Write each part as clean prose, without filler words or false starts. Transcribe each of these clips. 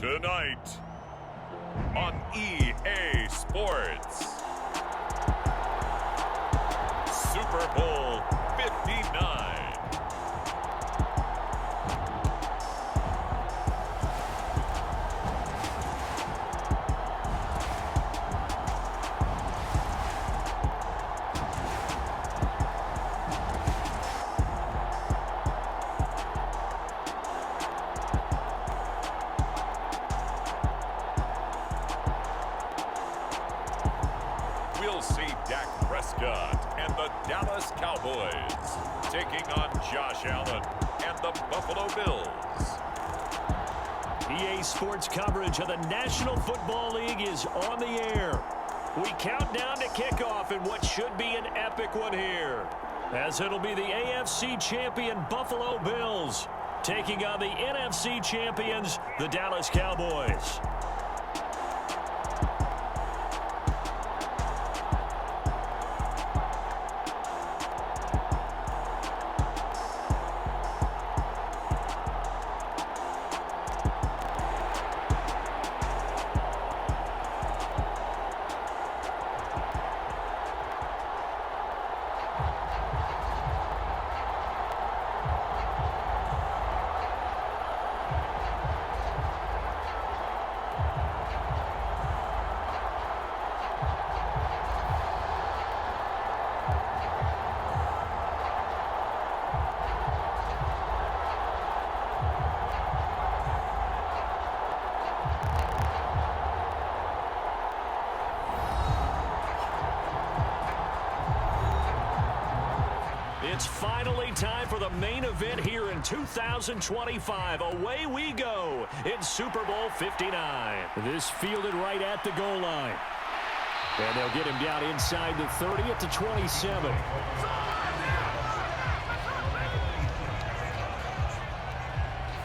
Tonight on EA Sports, Super Bowl 59. We'll see Dak Prescott and the Dallas Cowboys taking on Josh Allen and the Buffalo Bills. EA Sports coverage of the National Football League is on the air. We count down to kickoff in what should be an epic one here, as it'll be the AFC champion Buffalo Bills taking on the NFC champions, the Dallas Cowboys. It's finally time for the main event here in 2025. Away we go in Super Bowl 59. This fielded right at the goal line. And they'll get him down inside the 30 at the 27.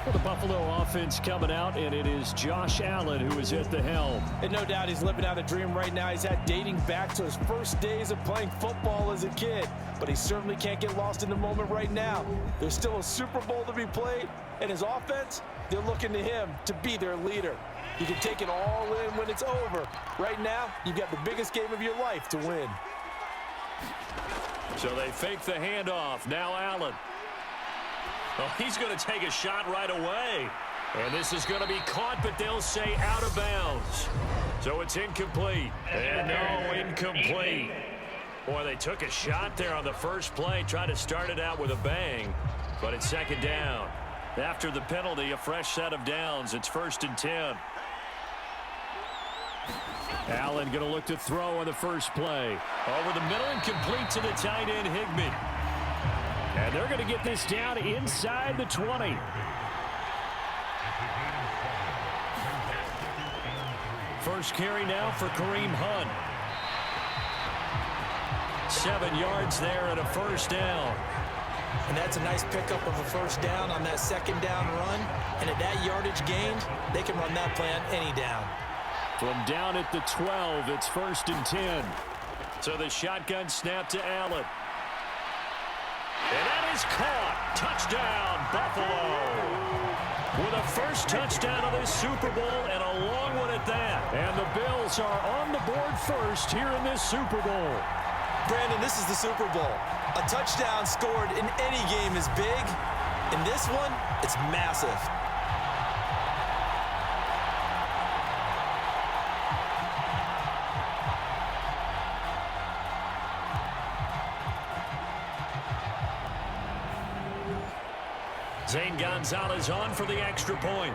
Well, the Buffalo offense coming out, and it is Josh Allen who is at the helm. And no doubt he's living out a dream right now. He's had dating back to his first days of playing football as a kid. But he certainly can't get lost in the moment right now. There's still a Super Bowl to be played, and his offense, they're looking to him to be their leader. You can take it all in when it's over. Right now, you've got the biggest game of your life to win. So they fake the handoff. Now Allen. Well, he's going to take a shot right away. And this is going to be caught, but they'll say out of bounds. So it's incomplete. And no, incomplete. Boy, they took a shot there on the first play, tried to start it out with a bang, but it's second down. After the penalty, a fresh set of downs. It's 1st and 10. Allen going to look to throw on the first play. Over the middle and complete to the tight end, Higbee. And they're going to get this down inside the 20. First carry now for Kareem Hunt. 7 yards there and a first down. And that's a nice pickup of a first down on that second down run. And at that yardage gained, they can run that play on any down. From down at the 12, it's 1st and 10. So the shotgun snap to Allen. And that is caught. Touchdown, Buffalo. With a first touchdown of this Super Bowl and a long one at that. And the Bills are on the board first here in this Super Bowl. Brandon, this is the Super Bowl. A touchdown scored in any game is big. In this one, it's massive. Zane Gonzalez on for the extra point.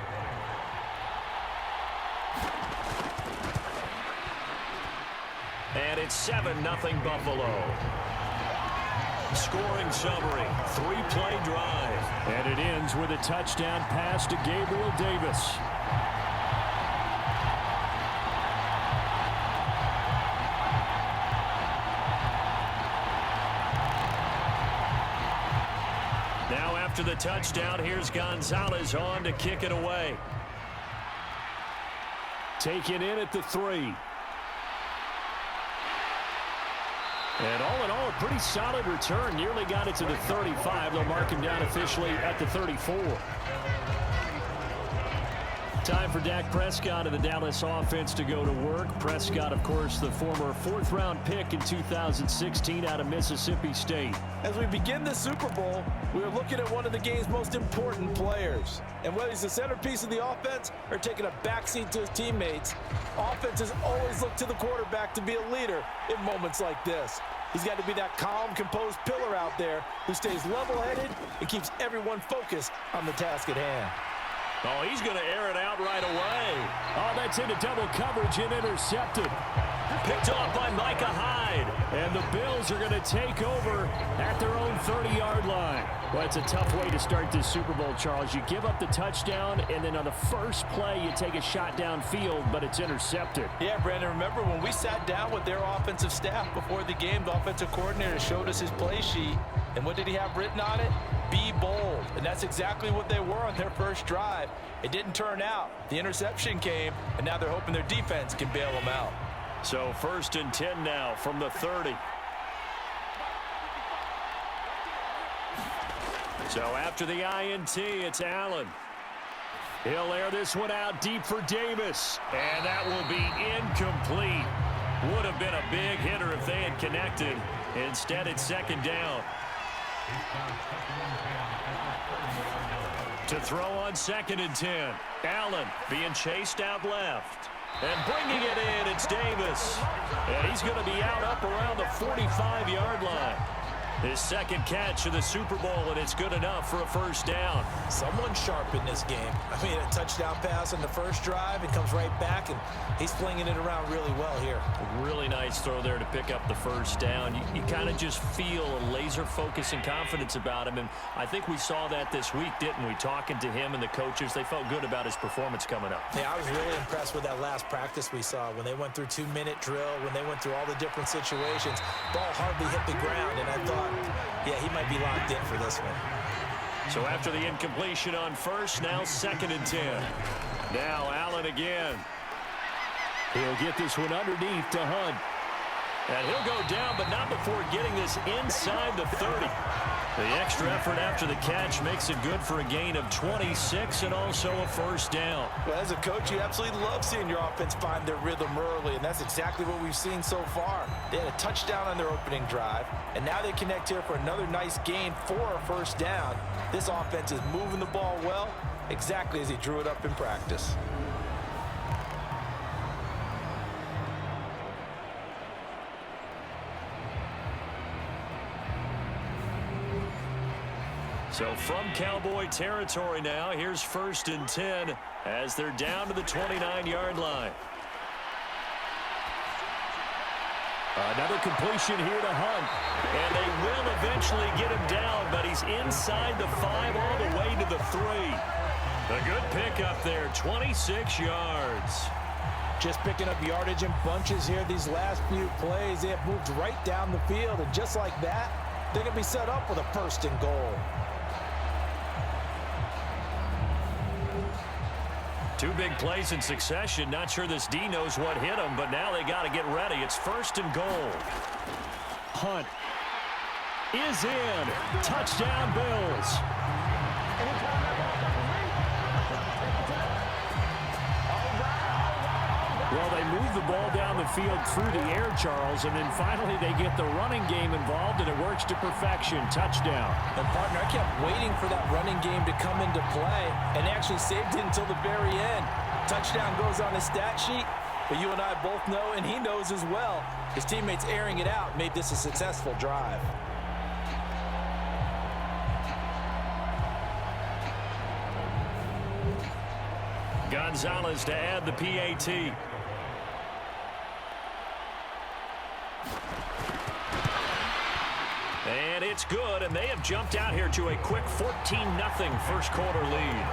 And it's 7-0 Buffalo. Scoring summary, 3-play drive. And it ends with a touchdown pass to Gabriel Davis. Now after the touchdown, here's Gonzalez on to kick it away. Taken in at the 3. And all in all, a pretty solid return. Nearly got it to the 35. They'll mark him down officially at the 34. Time for Dak Prescott and the Dallas offense to go to work. Prescott, of course, the former fourth-round pick in 2016 out of Mississippi State. As we begin the Super Bowl, we're looking at one of the game's most important players. And whether he's the centerpiece of the offense or taking a backseat to his teammates, offenses always look to the quarterback to be a leader in moments like this. He's got to be that calm, composed pillar out there who stays level-headed and keeps everyone focused on the task at hand. Oh, he's going to air it out right away. Oh, that's into double coverage and intercepted. Picked off by Micah Hyde. And the Bills are going to take over at their own 30-yard line. Well, it's a tough way to start this Super Bowl, Charles. You give up the touchdown, and then on the first play, you take a shot downfield, but it's intercepted. Yeah, Brandon, remember when we sat down with their offensive staff before the game, the offensive coordinator showed us his play sheet, and what did he have written on it? Be bold. And that's exactly what they were on their first drive. It didn't turn out. The interception came, and now they're hoping their defense can bail them out. So 1st and 10 now from the 30. So after the INT, it's Allen. He'll air this one out deep for Davis. And that will be incomplete. Would have been a big hitter if they had connected. Instead, it's 2nd down. To throw on 2nd and 10. Allen being chased out left. And bringing it in, it's Davis. And he's going to be out up around the 45-yard line. His 2nd catch of the Super Bowl, and it's good enough for a 1st down. Someone sharp in this game. I mean, a touchdown pass on the first drive. It comes right back, and he's flinging it around really well here. A really nice throw there to pick up the 1st down. You kind of just feel a laser focus and confidence about him, and I think we saw that this week, didn't we? Talking to him and the coaches, they felt good about his performance coming up. Yeah, I was really impressed with that last practice we saw when they went through 2-minute drill, when they went through all the different situations. Ball hardly hit the ground, and I thought, yeah, he might be locked in for this one. So after the incompletion on 1st, now 2nd and 10. Now Allen again. He'll get this one underneath to Hunt. And he'll go down, but not before getting this inside the 30. The extra effort after the catch makes it good for a gain of 26 and also a 1st down. Well, as a coach, you absolutely love seeing your offense find their rhythm early, and that's exactly what we've seen so far. They had a touchdown on their opening drive, and now they connect here for another nice gain for a 1st down. This offense is moving the ball well, exactly as he drew it up in practice. So from Cowboy territory now, here's 1st and 10 as they're down to the 29-yard line. Another completion here to Hunt. And they will eventually get him down, but he's inside the 5 all the way to the 3. A good pickup there, 26 yards. Just picking up yardage in bunches here these last few plays. They have moved right down the field, and just like that, they're going to be set up with a 1st and goal. 2 big plays in succession. Not sure this D knows what hit him, but now they got to get ready. It's 1st and goal. Hunt is in. Touchdown, Bills. Well, they move the ball down the field through the air, Charles, and then finally they get the running game involved, and it works to perfection. Touchdown. And, partner, I kept waiting for that running game to come into play, and they actually saved it until the very end. Touchdown goes on his stat sheet, but you and I both know, and he knows as well, his teammates airing it out made this a successful drive. Gonzalez to add the PAT. And it's good, and they have jumped out here to a quick 14-0 first quarter lead.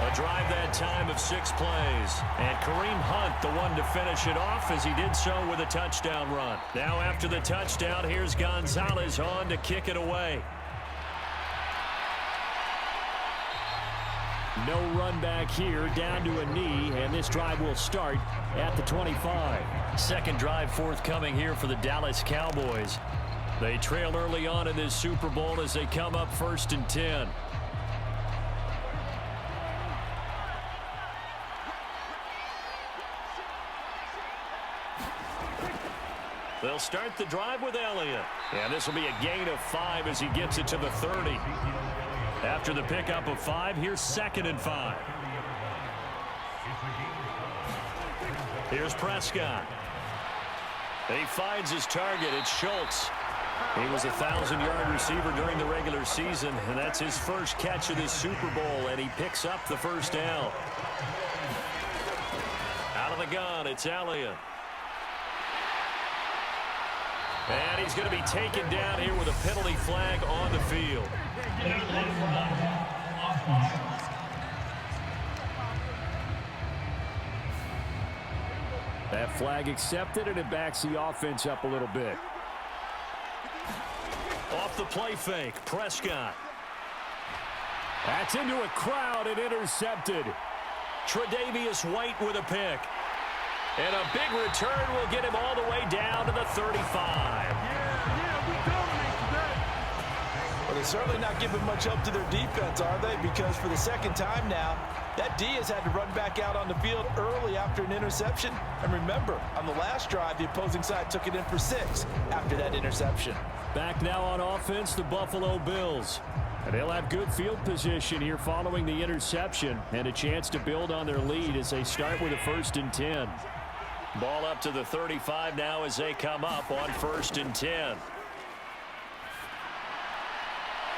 A drive that time of 6 plays. And Kareem Hunt, the one to finish it off, as he did so with a touchdown run. Now after the touchdown, here's Gonzalez on to kick it away. No run back here, down to a knee, and this drive will start at the 25. Second drive forthcoming here for the Dallas Cowboys. They trail early on in this Super Bowl as they come up 1st and 10. They'll start the drive with Elliott. And this will be a gain of 5 as he gets it to the 30. After the pickup of 5, here's 2nd and 5. Here's Prescott. And he finds his target. It's Schultz. He was a 1,000-yard receiver during the regular season, and that's his first catch of this Super Bowl, and he picks up the first down. Out of the gun, it's Elliott. And he's going to be taken down here with a penalty flag on the field. That flag accepted, and it backs the offense up a little bit. Off the play fake, Prescott. That's into a crowd and intercepted. Tre'Davious White with a pick. And a big return will get him all the way down to the 35. Well, they're certainly not giving much help to their defense, are they? Because for the second time now, that D has had to run back out on the field early after an interception. And remember, on the last drive, the opposing side took it in for 6 after that interception. Back now on offense, the Buffalo Bills. And they'll have good field position here following the interception and a chance to build on their lead as they start with a 1st and 10. Ball up to the 35 now as they come up on 1st and 10.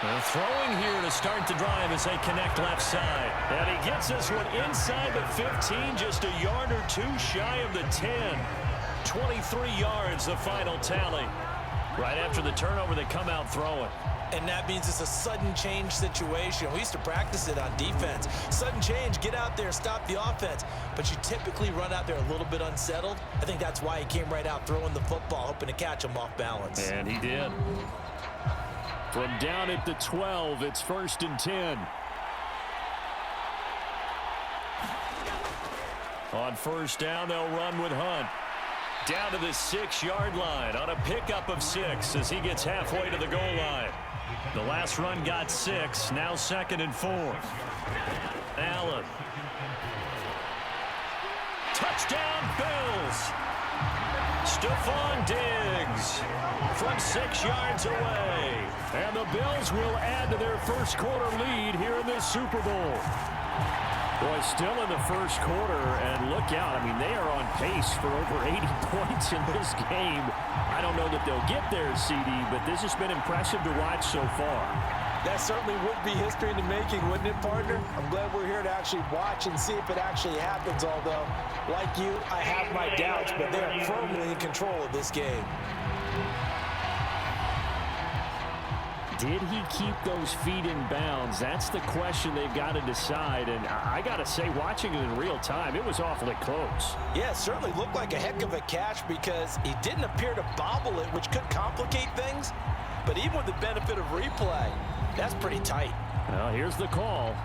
They're throwing here to start the drive as they connect left side. And he gets this one inside the 15, just a yard or 2 shy of the 10. 23 yards, the final tally. Right after the turnover, they come out throwing. And that means it's a sudden change situation. We used to practice it on defense. Sudden change, get out there, stop the offense. But you typically run out there a little bit unsettled. I think that's why he came right out throwing the football, hoping to catch him off balance. And he did. From down at the 12, it's 1st and 10. On 1st down, they'll run with Hunt. Down to the 6-yard line on a pickup of 6 as he gets halfway to the goal line. The last run got 6, now 2nd and 4. Allen. Touchdown, Bills. Stephon Diggs from 6 yards away. And the Bills will add to their first quarter lead here in this Super Bowl. Boy, still in the first quarter, and look out. I mean, they are on pace for over 80 points in this game. I don't know that they'll get there, CD, but this has been impressive to watch so far. That certainly would be history in the making, wouldn't it, partner? I'm glad we're here to actually watch and see if it actually happens, although, like you, I have my doubts, but they are firmly in control of this game. Did he keep those feet in bounds? That's the question they've got to decide. And I got to say, watching it in real time, it was awfully close. Yeah, it certainly looked like a heck of a catch because he didn't appear to bobble it, which could complicate things. But even with the benefit of replay, that's pretty tight. Well, here's the call.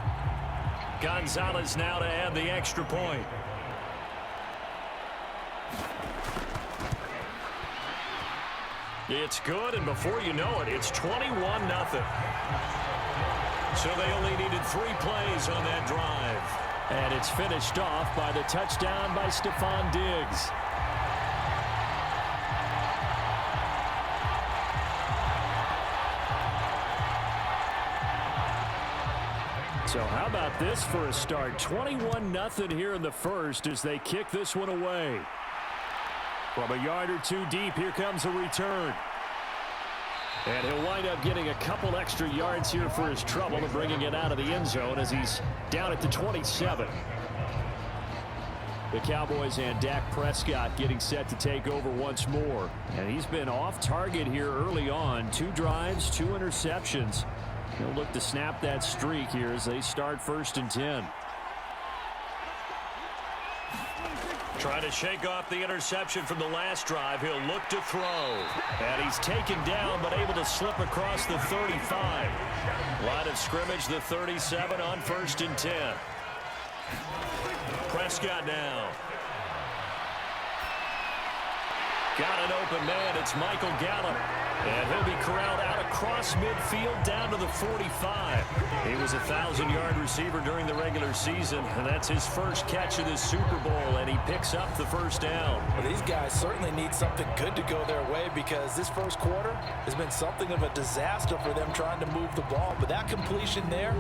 Gonzalez now to add the extra point. It's good, and before you know it, it's 21-0. So they only needed 3 plays on that drive. And it's finished off by the touchdown by Stephon Diggs. So how about this for a start? 21-0 here in the first as they kick this one away. From a yard or 2 deep, here comes a return. And he'll wind up getting a couple extra yards here for his trouble and bringing it out of the end zone as he's down at the 27. The Cowboys and Dak Prescott getting set to take over once more. And he's been off target here early on. 2 drives, 2 interceptions. He'll look to snap that streak here as they start 1st and 10. Trying to shake off the interception from the last drive. He'll look to throw. And he's taken down but able to slip across the 35. Line of scrimmage, the 37 on 1st and 10. Prescott now. Got an open man. It's Michael Gallup. And he'll be corralled out across midfield down to the 45. He was a 1,000-yard receiver during the regular season, and that's his first catch of this Super Bowl, and he picks up the first down. Well, these guys certainly need something good to go their way because this first quarter has been something of a disaster for them trying to move the ball. But that completion there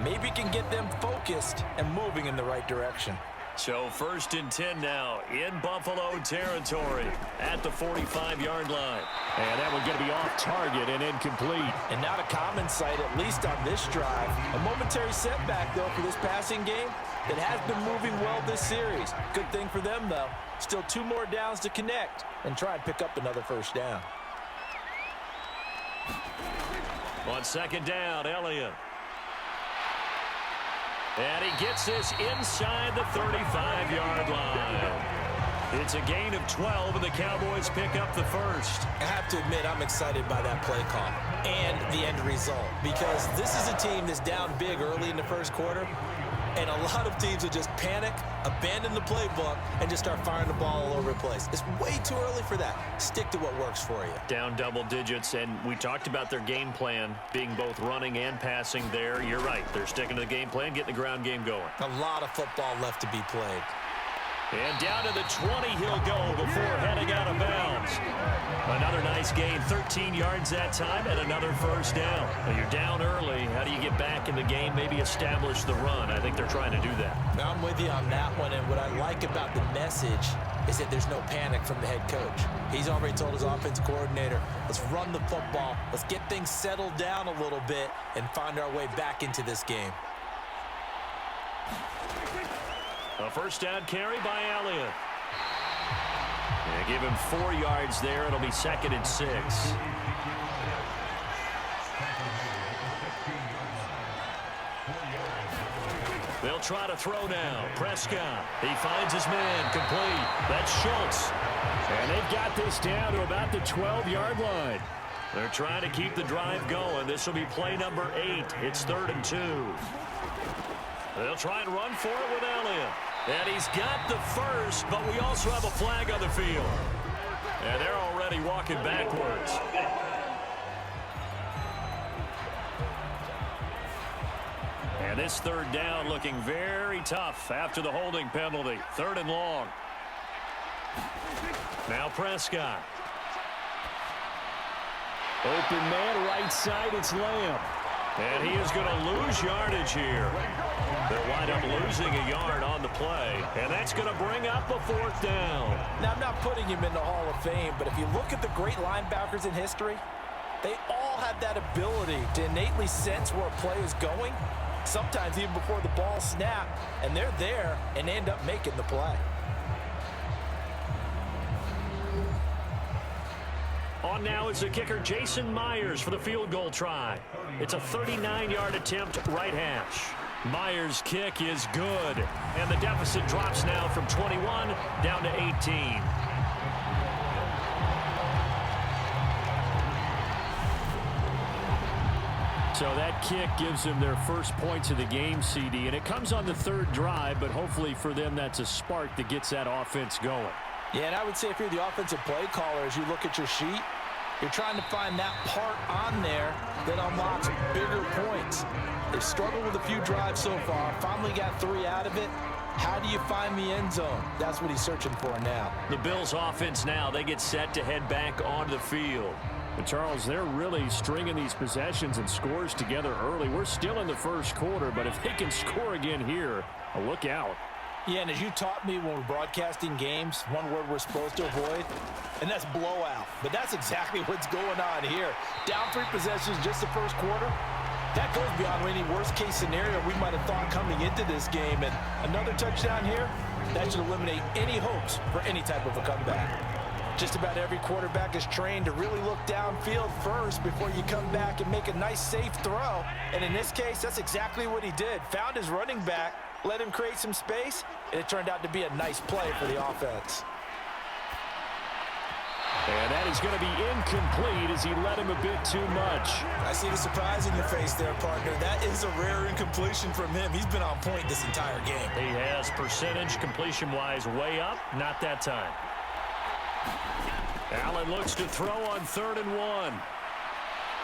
maybe can get them focused and moving in the right direction. So 1st and 10 now in Buffalo territory at the 45-yard line. And that one going to be off target and incomplete. And not a common sight, at least on this drive. A momentary setback, though, for this passing game that has been moving well this series. Good thing for them, though. Still 2 more downs to connect and try and pick up another first down. On 2nd down, Elliott. And he gets this inside the 35-yard line. It's a gain of 12, and the Cowboys pick up the first. I have to admit, I'm excited by that play call and the end result because this is a team that's down big early in the first quarter, and a lot of teams will just panic, abandon the playbook, and just start firing the ball all over the place. It's way too early for that. Stick to what works for you. Down double digits, and we talked about their game plan being both running and passing there. You're right. They're sticking to the game plan, getting the ground game going. A lot of football left to be played. And down to the 20 he'll go before heading out of bounds. Another nice gain, 13 yards that time, and another first down. Well, you're down early. How do you get back in the game, maybe establish the run? I think they're trying to do that. Now, I'm with you on that one, and what I like about the message is that there's no panic from the head coach. He's already told his offensive coordinator, let's run the football, let's get things settled down a little bit and find our way back into this game. A first down carry by Elliott. Yeah, give him 4 yards there. It'll be 2nd and 6. They'll try to throw now. Prescott. He finds his man. Complete. That's Schultz. And they've got this down to about the 12-yard line. They're trying to keep the drive going. This will be play number 8. It's 3rd and 2. They'll try and run for it with Elliott. And he's got the first, but we also have a flag on the field. And they're already walking backwards. And this 3rd down looking very tough after the holding penalty. 3rd and long. Now Prescott. Open man, right side, it's Lamb. And he is going to lose yardage here. They'll wind up losing a yard on the play. And that's going to bring up a 4th down. Now, I'm not putting him in the Hall of Fame, but if you look at the great linebackers in history, they all have that ability to innately sense where a play is going, sometimes even before the ball snapped, and they're there and end up making the play. On now is the kicker, Jason Myers, for the field goal try. It's a 39-yard attempt, right hash. Myers' kick is good, and the deficit drops now from 21 down to 18. So that kick gives them their first points of the game, CD, and it comes on the 3rd drive, but hopefully for them that's a spark that gets that offense going. Yeah, and I would say if you're the offensive play caller, as you look at your sheet, you're trying to find that part on there that unlocks bigger points. They've struggled with a few drives so far, finally got 3 out of it. How do you find the end zone? That's what he's searching for now. The Bills offense now, they get set to head back onto the field. But Charles, they're really stringing these possessions and scores together early. We're still in the first quarter, but if they can score again here, look out. Yeah, and as you taught me when we're broadcasting games, one word we're supposed to avoid, and that's blowout. But that's exactly what's going on here. Down 3 possessions just the first quarter. That goes beyond any worst-case scenario we might have thought coming into this game. And another touchdown here, that should eliminate any hopes for any type of a comeback. Just about every quarterback is trained to really look downfield first before you come back and make a nice, safe throw. And in this case, that's exactly what he did. Found his running back, let him create some space, and it turned out to be a nice play for the offense. And that is going to be incomplete as he led him a bit too much. I see the surprise in your face there, partner. That is a rare incompletion from him. He's been on point this entire game. He has percentage completion-wise way up, not that time. Allen looks to throw on 3rd and 1.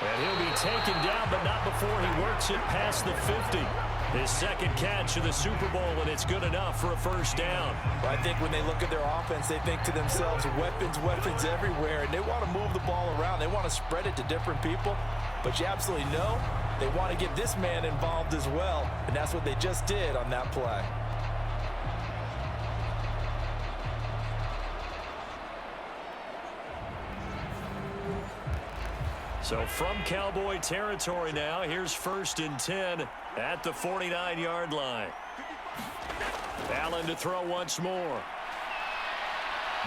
And he'll be taken down, but not before he works it past the 50. His second catch of the Super Bowl, and it's good enough for a first down. Well, I think when they look at their offense, they think to themselves, weapons, weapons everywhere, and they want to move the ball around. They want to spread it to different people, but you absolutely know they want to get this man involved as well, and that's what they just did on that play. So from Cowboy territory now, here's 1st and 10 at the 49-yard line. Allen to throw once more.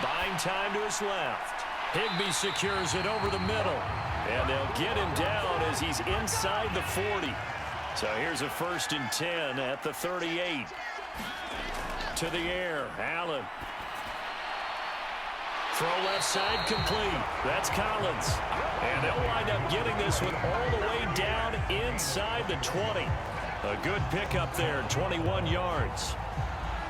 Buying time to his left. Higbee secures it over the middle. And they'll get him down as he's inside the 40. So here's a 1st and 10 at the 38. To the air, Allen. Throw left side complete. That's Collins. And they'll wind up getting this one all the way down inside the 20. A good pickup there, 21 yards.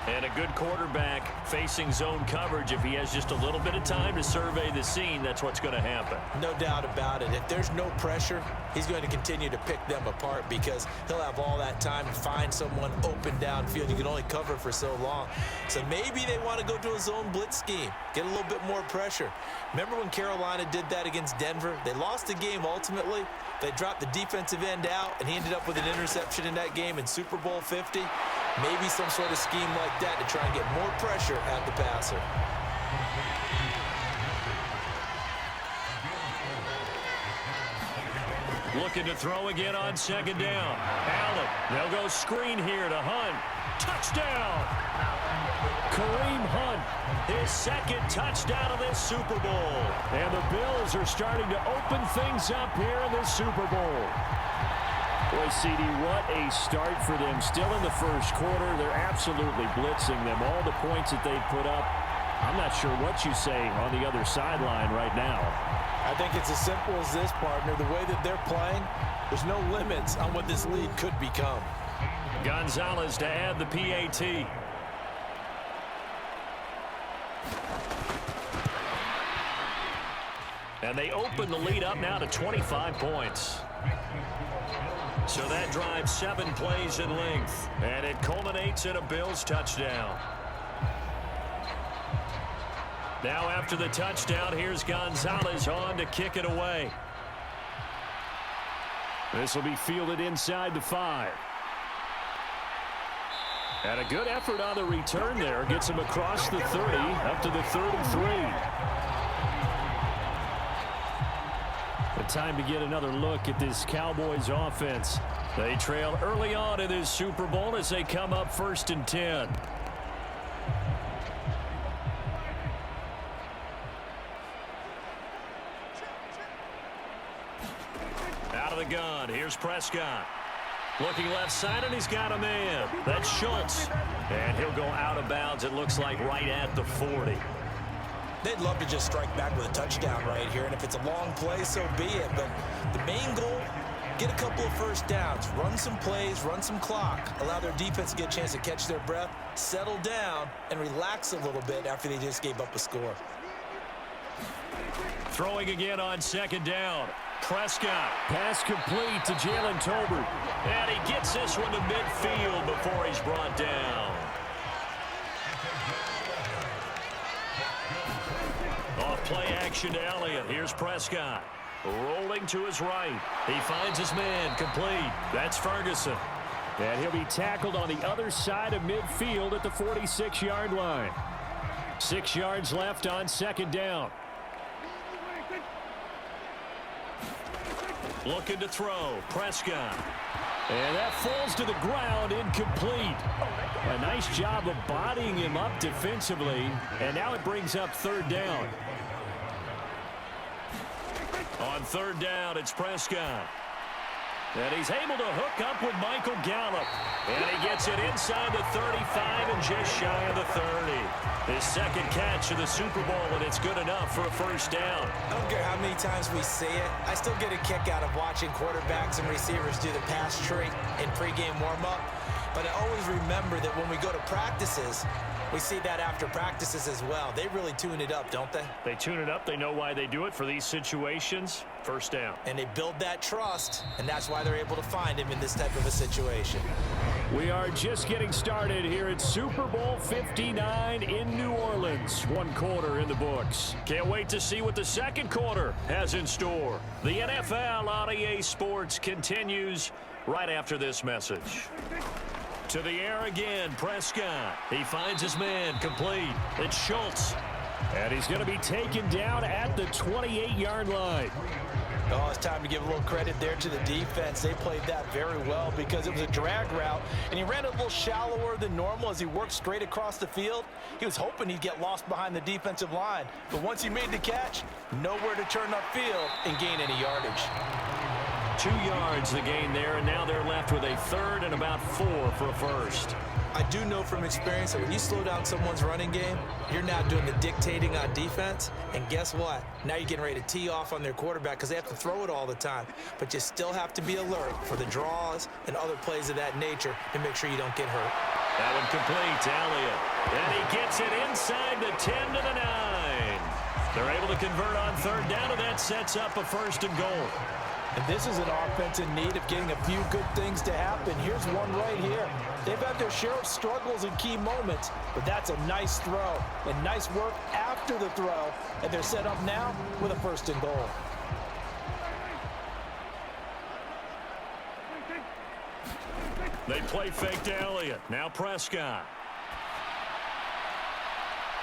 And a good quarterback facing zone coverage. If he has just a little bit of time to survey the scene, that's what's going to happen. No doubt about it. If there's no pressure, he's going to continue to pick them apart because he'll have all that time to find someone open downfield. You can only cover for so long. So maybe they want to go to a zone blitz scheme, get a little bit more pressure. Remember when Carolina did that against Denver? They lost the game ultimately. They dropped the defensive end out, and he ended up with an interception in that game in Super Bowl 50. Maybe some sort of scheme like that to try and get more pressure at the passer. Looking to throw again on 2nd down. Allen, they'll go screen here to Hunt. Touchdown! Kareem Hunt, his 2nd touchdown of this Super Bowl. And the Bills are starting to open things up here in this Super Bowl. Boy, CD, what a start for them. Still in the first quarter, they're absolutely blitzing them. All the points that they put up, I'm not sure what you say on the other sideline right now. I think it's as simple as this, partner. The way that they're playing, there's no limits on what this lead could become. Gonzalez to add the PAT. And they open the lead up now to 25 points. So that drives 7 plays in length. And it culminates in a Bills touchdown. Now after the touchdown, here's Gonzalez on to kick it away. This will be fielded inside the 5. And a good effort on the return there. Gets him across the 30, up to the 33. The time to get another look at this Cowboys offense. They trail early on in this Super Bowl as they come up 1st and 10. Out of the gun, here's Prescott. Looking left side, and he's got a man. That's Schultz. And he'll go out of bounds, it looks like, right at the 40. They'd love to just strike back with a touchdown right here, and if it's a long play, so be it. But the main goal, get a couple of first downs, run some plays, run some clock, allow their defense to get a chance to catch their breath, settle down, and relax a little bit after they just gave up a score. Throwing again on 2nd down. Prescott. Pass complete to Jalen Tolbert. And he gets this one to midfield before he's brought down. Off play action to Elliott. Here's Prescott. Rolling to his right. He finds his man complete. That's Ferguson. And he'll be tackled on the other side of midfield at the 46-yard line. 6 yards left on 2nd down. Looking to throw. Prescott. And that falls to the ground, incomplete. A nice job of bodying him up defensively. And now it brings up 3rd down. On 3rd down, it's Prescott. And he's able to hook up with Michael Gallup. And he gets it inside the 35 and just shy of the 30. His 2nd catch of the Super Bowl, and it's good enough for a first down. I don't care how many times we say it, I still get a kick out of watching quarterbacks and receivers do the pass tree in pregame warm-up. But I always remember that when we go to practices, we see that after practices as well. They really tune it up, don't they? They tune it up. They know why they do it for these situations. First down. And they build that trust, and that's why they're able to find him in this type of a situation. We are just getting started here at Super Bowl 59 in New Orleans. 1 quarter in the books. Can't wait to see what the second quarter has in store. The NFL on EA Sports continues right after this message. To the air again, Prescott. He finds his man, complete. It's Schultz. And he's going to be taken down at the 28-yard line. Oh, it's time to give a little credit there to the defense. They played that very well because it was a drag route, and he ran a little shallower than normal as he worked straight across the field. He was hoping he'd get lost behind the defensive line, but once he made the catch, nowhere to turn upfield and gain any yardage. 2 yards the gain there, and now they're left with a third and about 4 for a first. I do know from experience that when you slow down someone's running game, you're now doing the dictating on defense. And guess what? Now you're getting ready to tee off on their quarterback because they have to throw it all the time. But you still have to be alert for the draws and other plays of that nature to make sure you don't get hurt. That one complete to Elliott. And he gets it inside the 10 to the 9. They're able to convert on third down, and that sets up a first and goal. And this is an offense in need of getting a few good things to happen. Here's one right here. They've had their share of struggles in key moments, but that's a nice throw and nice work after the throw. And they're set up now with a first and goal. They play fake to Elliott. Now Prescott.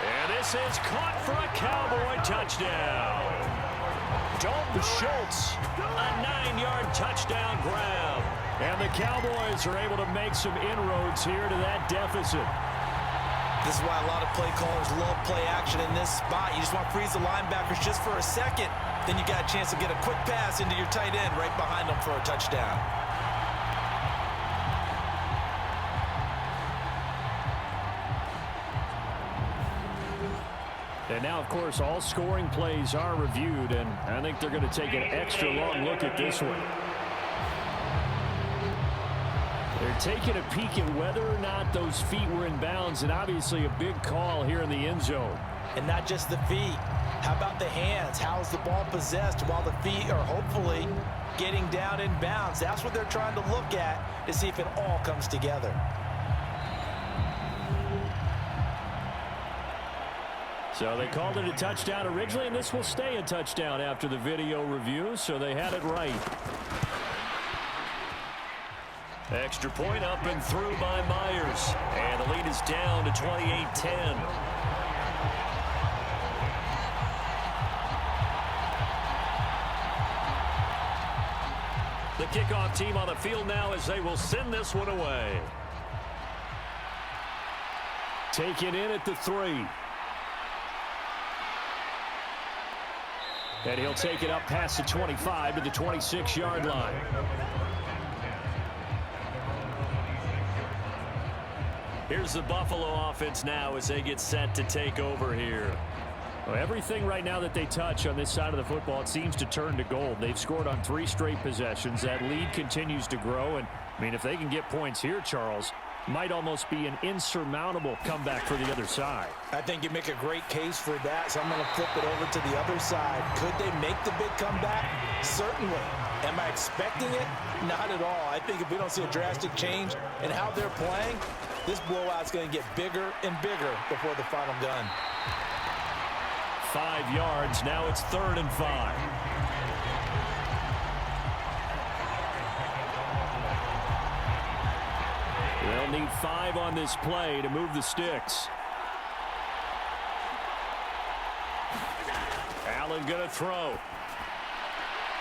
And this is caught for a Cowboy touchdown. Dalton Schultz, a 9-yard touchdown grab. And the Cowboys are able to make some inroads here to that deficit. This is why a lot of play callers love play action in this spot. You just want to freeze the linebackers just for a second. Then you got a chance to get a quick pass into your tight end right behind them for a touchdown. And now, of course, all scoring plays are reviewed, and I think they're going to take an extra long look at this one. They're taking a peek at whether or not those feet were in bounds, and obviously a big call here in the end zone. And not just the feet. How about the hands? How's the ball possessed while the feet are hopefully getting down in bounds? That's what they're trying to look at to see if it all comes together. So they called it a touchdown originally, and this will stay a touchdown after the video review, so they had it right. Extra point up and through by Myers. And the lead is down to 28-10. The kickoff team on the field now as they will send this one away. Taken in at the 3. And he'll take it up past the 25 to the 26-yard line. Here's the Buffalo offense now as they get set to take over here. Well, everything right now that they touch on this side of the football, it seems to turn to gold. They've scored on 3 straight possessions. That lead continues to grow. And, I mean, if they can get points here, Charles, might almost be an insurmountable comeback for the other side. I think you make a great case for that, so I'm going to flip it over to the other side. Could they make the big comeback? Certainly. Am I expecting it? Not at all. I think if we don't see a drastic change in how they're playing, this blowout's going to get bigger and bigger before the final gun. 5 yards. Now it's 3rd and 5. They'll need 5 on this play to move the sticks. Allen going to throw.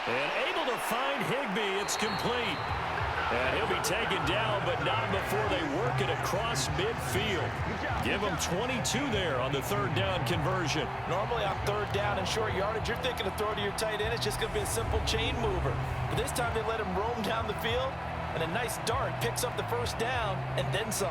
And able to find Higbee. It's complete. And he'll be taken down, but not before they work it across midfield. Give him 22 there on the 3rd down conversion. Normally on 3rd down and short yardage, you're thinking of throw to your tight end. It's just going to be a simple chain mover. But this time they let him roam down the field, and a nice dart picks up the 1st down and then some.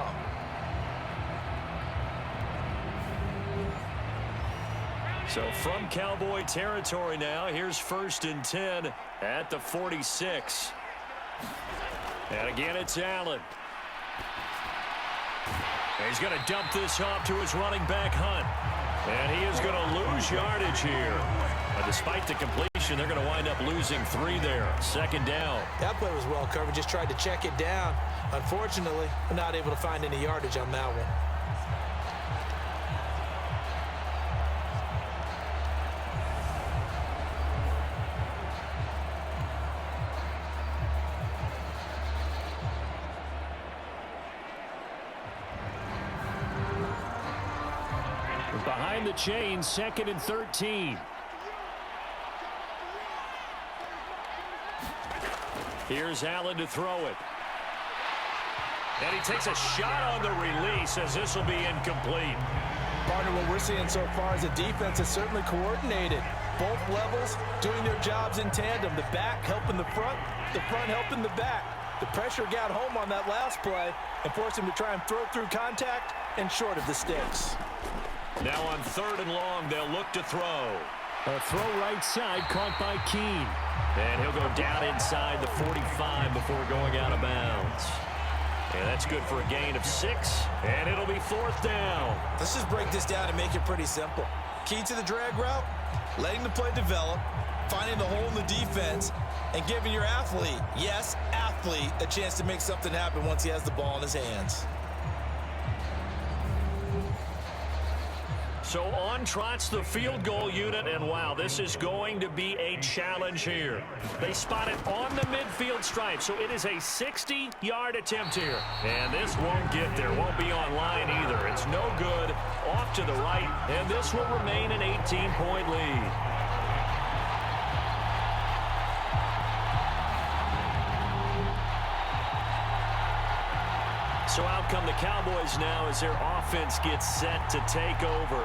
So from Cowboy territory now, here's 1st and 10 at the 46. And again, it's Allen. He's going to dump this off to his running back, Hunt. And he is going to lose yardage here. But despite the completion, they're going to wind up losing 3 there. Second down. That play was well covered. Just tried to check it down. Unfortunately, we're not able to find any yardage on that one. Behind the chain, 2nd and 13. Here's Allen to throw it. And he takes a shot on the release as this will be incomplete. Partner, what we're seeing so far is the defense is certainly coordinated. Both levels doing their jobs in tandem. The back helping the front helping the back. The pressure got home on that last play and forced him to try and throw through contact and short of the sticks. Now on 3rd and long, they'll look to throw. A throw right side caught by Keene. And he'll go down inside the 45 before going out of bounds. And that's good for a gain of 6. And it'll be 4th down. Let's just break this down and make it pretty simple. Key to the drag route, letting the play develop, finding the hole in the defense, and giving your athlete, yes, athlete, a chance to make something happen once he has the ball in his hands. So on trots the field goal unit, and wow, this is going to be a challenge here. They spot it on the midfield stripe, so it is a 60-yard attempt here. And this won't get there, won't be on line either. It's no good, off to the right, and this will remain an 18-point lead. So out come the Cowboys now as their offense gets set to take over.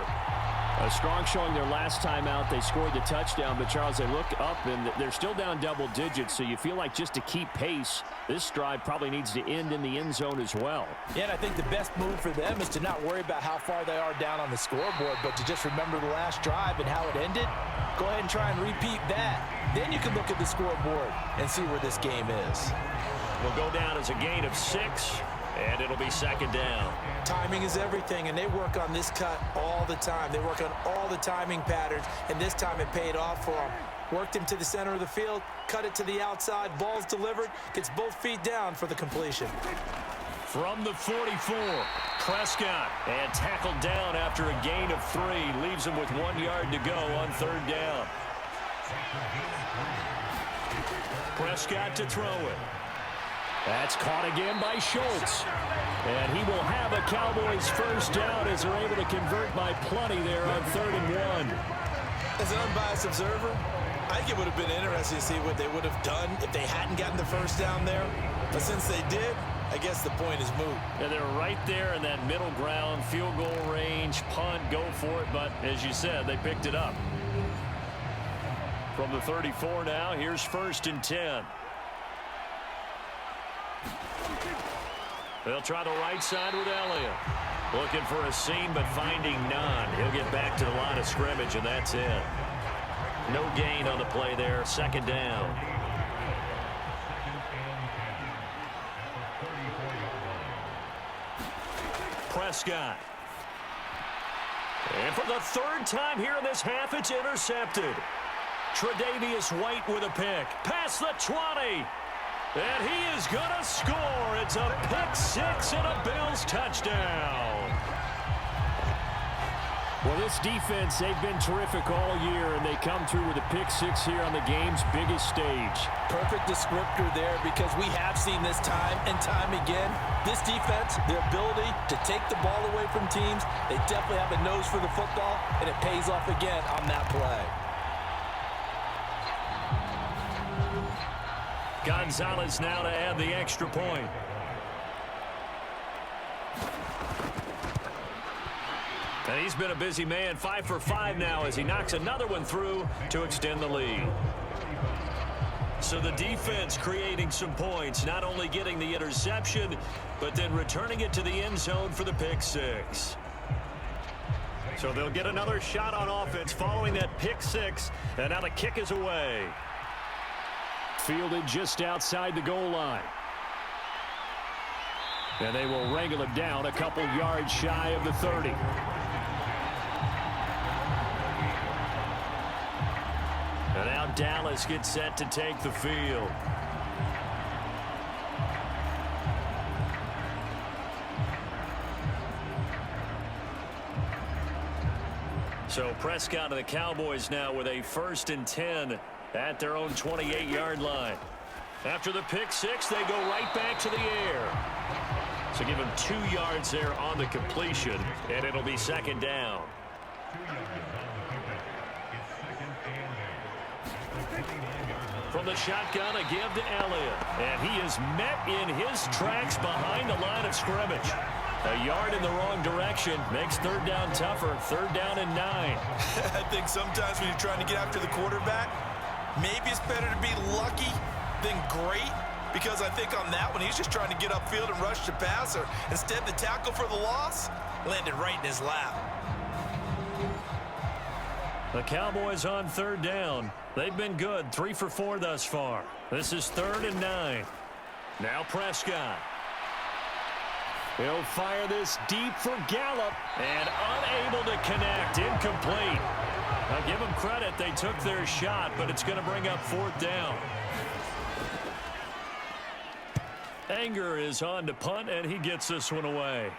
A strong showing their last time out. They scored the touchdown, but Charles, they look up and they're still down double digits, so you feel like just to keep pace, this drive probably needs to end in the end zone as well. Yeah, and I think the best move for them is to not worry about how far they are down on the scoreboard, but to just remember the last drive and how it ended. Go ahead and try and repeat that. Then you can look at the scoreboard and see where this game is. Will go down as a gain of 6. And it'll be 2nd down. Timing is everything, and they work on this cut all the time. They work on all the timing patterns, and this time it paid off for them. Worked him to the center of the field, cut it to the outside, ball's delivered, gets both feet down for the completion. From the 44, Prescott, and tackled down after a gain of 3. Leaves him with 1 yard to go on 3rd down. Prescott to throw it. That's caught again by Schultz. And he will have a Cowboys first down as they're able to convert by plenty there on 3rd and 1. As an unbiased observer, I think it would have been interesting to see what they would have done if they hadn't gotten the first down there. But since they did, I guess the point is moot. And they're right there in that middle ground, field goal range, punt, go for it. But as you said, they picked it up. From the 34 now, here's 1st and 10. They'll try the right side with Elliott. Looking for a seam, but finding none. He'll get back to the line of scrimmage, and that's it. No gain on the play there. 2nd down. Prescott. And for the 3rd time here in this half, it's intercepted. Tre'Davious White with a pick. Past the 20. And he is going to score. It's a pick-6 and a Bills touchdown. Well, this defense, they've been terrific all year, and they come through with a pick-6 here on the game's biggest stage. Perfect descriptor there, because we have seen this time and time again. This defense, their ability to take the ball away from teams, they definitely have a nose for the football, and it pays off again on that play. Gonzalez now to add the extra point. And he's been a busy man, 5 for 5 now as he knocks another one through to extend the lead. So the defense creating some points, not only getting the interception, but then returning it to the end zone for the pick-6. So they'll get another shot on offense following that pick-6, and now the kick is away. Fielded just outside the goal line. And they will wrangle him down a couple yards shy of the 30. And now Dallas gets set to take the field. So Prescott and the Cowboys now with a 1st and 10 at their own 28-yard line. After the pick six, they go right back to the air. So give him 2 yards there on the completion, and it'll be 2nd down. From the shotgun, a give to Elliott. And he is met in his tracks behind the line of scrimmage. A yard in the wrong direction makes 3rd down tougher. 3rd down and 9. I think sometimes when you're trying to get after the quarterback, maybe it's better to be lucky than great. Because I think on that one, he's just trying to get upfield and rush the passer. Instead, the tackle for the loss landed right in his lap. The Cowboys on 3rd down. They've been good, 3 for 4 thus far. This is 3rd and 9. Now Prescott. He'll fire this deep for Gallup. And unable to connect. Incomplete. Now give them credit. They took their shot, but it's going to bring up 4th down. Anger is on to punt, and he gets this one away.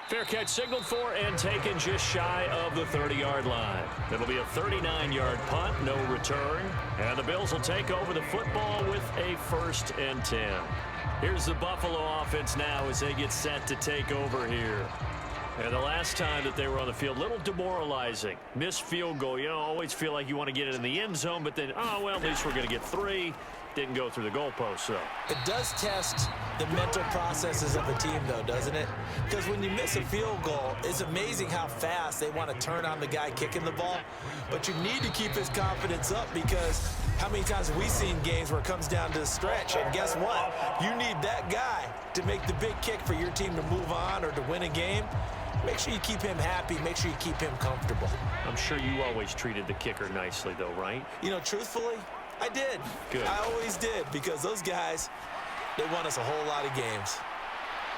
Fair catch signaled for and taken just shy of the 30-yard line. It'll be a 39-yard punt, no return. And the Bills will take over the football with a 1st and 10. Here's the Buffalo offense now as they get set to take over here. And the last time that they were on the field, a little demoralizing. Missed field goal. You know, always feel like you want to get it in the end zone, but then, oh, well, at least we're going to get 3. Didn't go through the goalpost, so. It does test the mental processes of a team, though, doesn't it? Because when you miss a field goal, it's amazing how fast they want to turn on the guy kicking the ball. But you need to keep his confidence up because how many times have we seen games where it comes down to the stretch? And guess what? You need that guy to make the big kick for your team to move on or to win a game. Make sure you keep him happy. Make sure you keep him comfortable. I'm sure you always treated the kicker nicely, though, right? You know, truthfully, I did. Good. I always did because those guys, they won us a whole lot of games.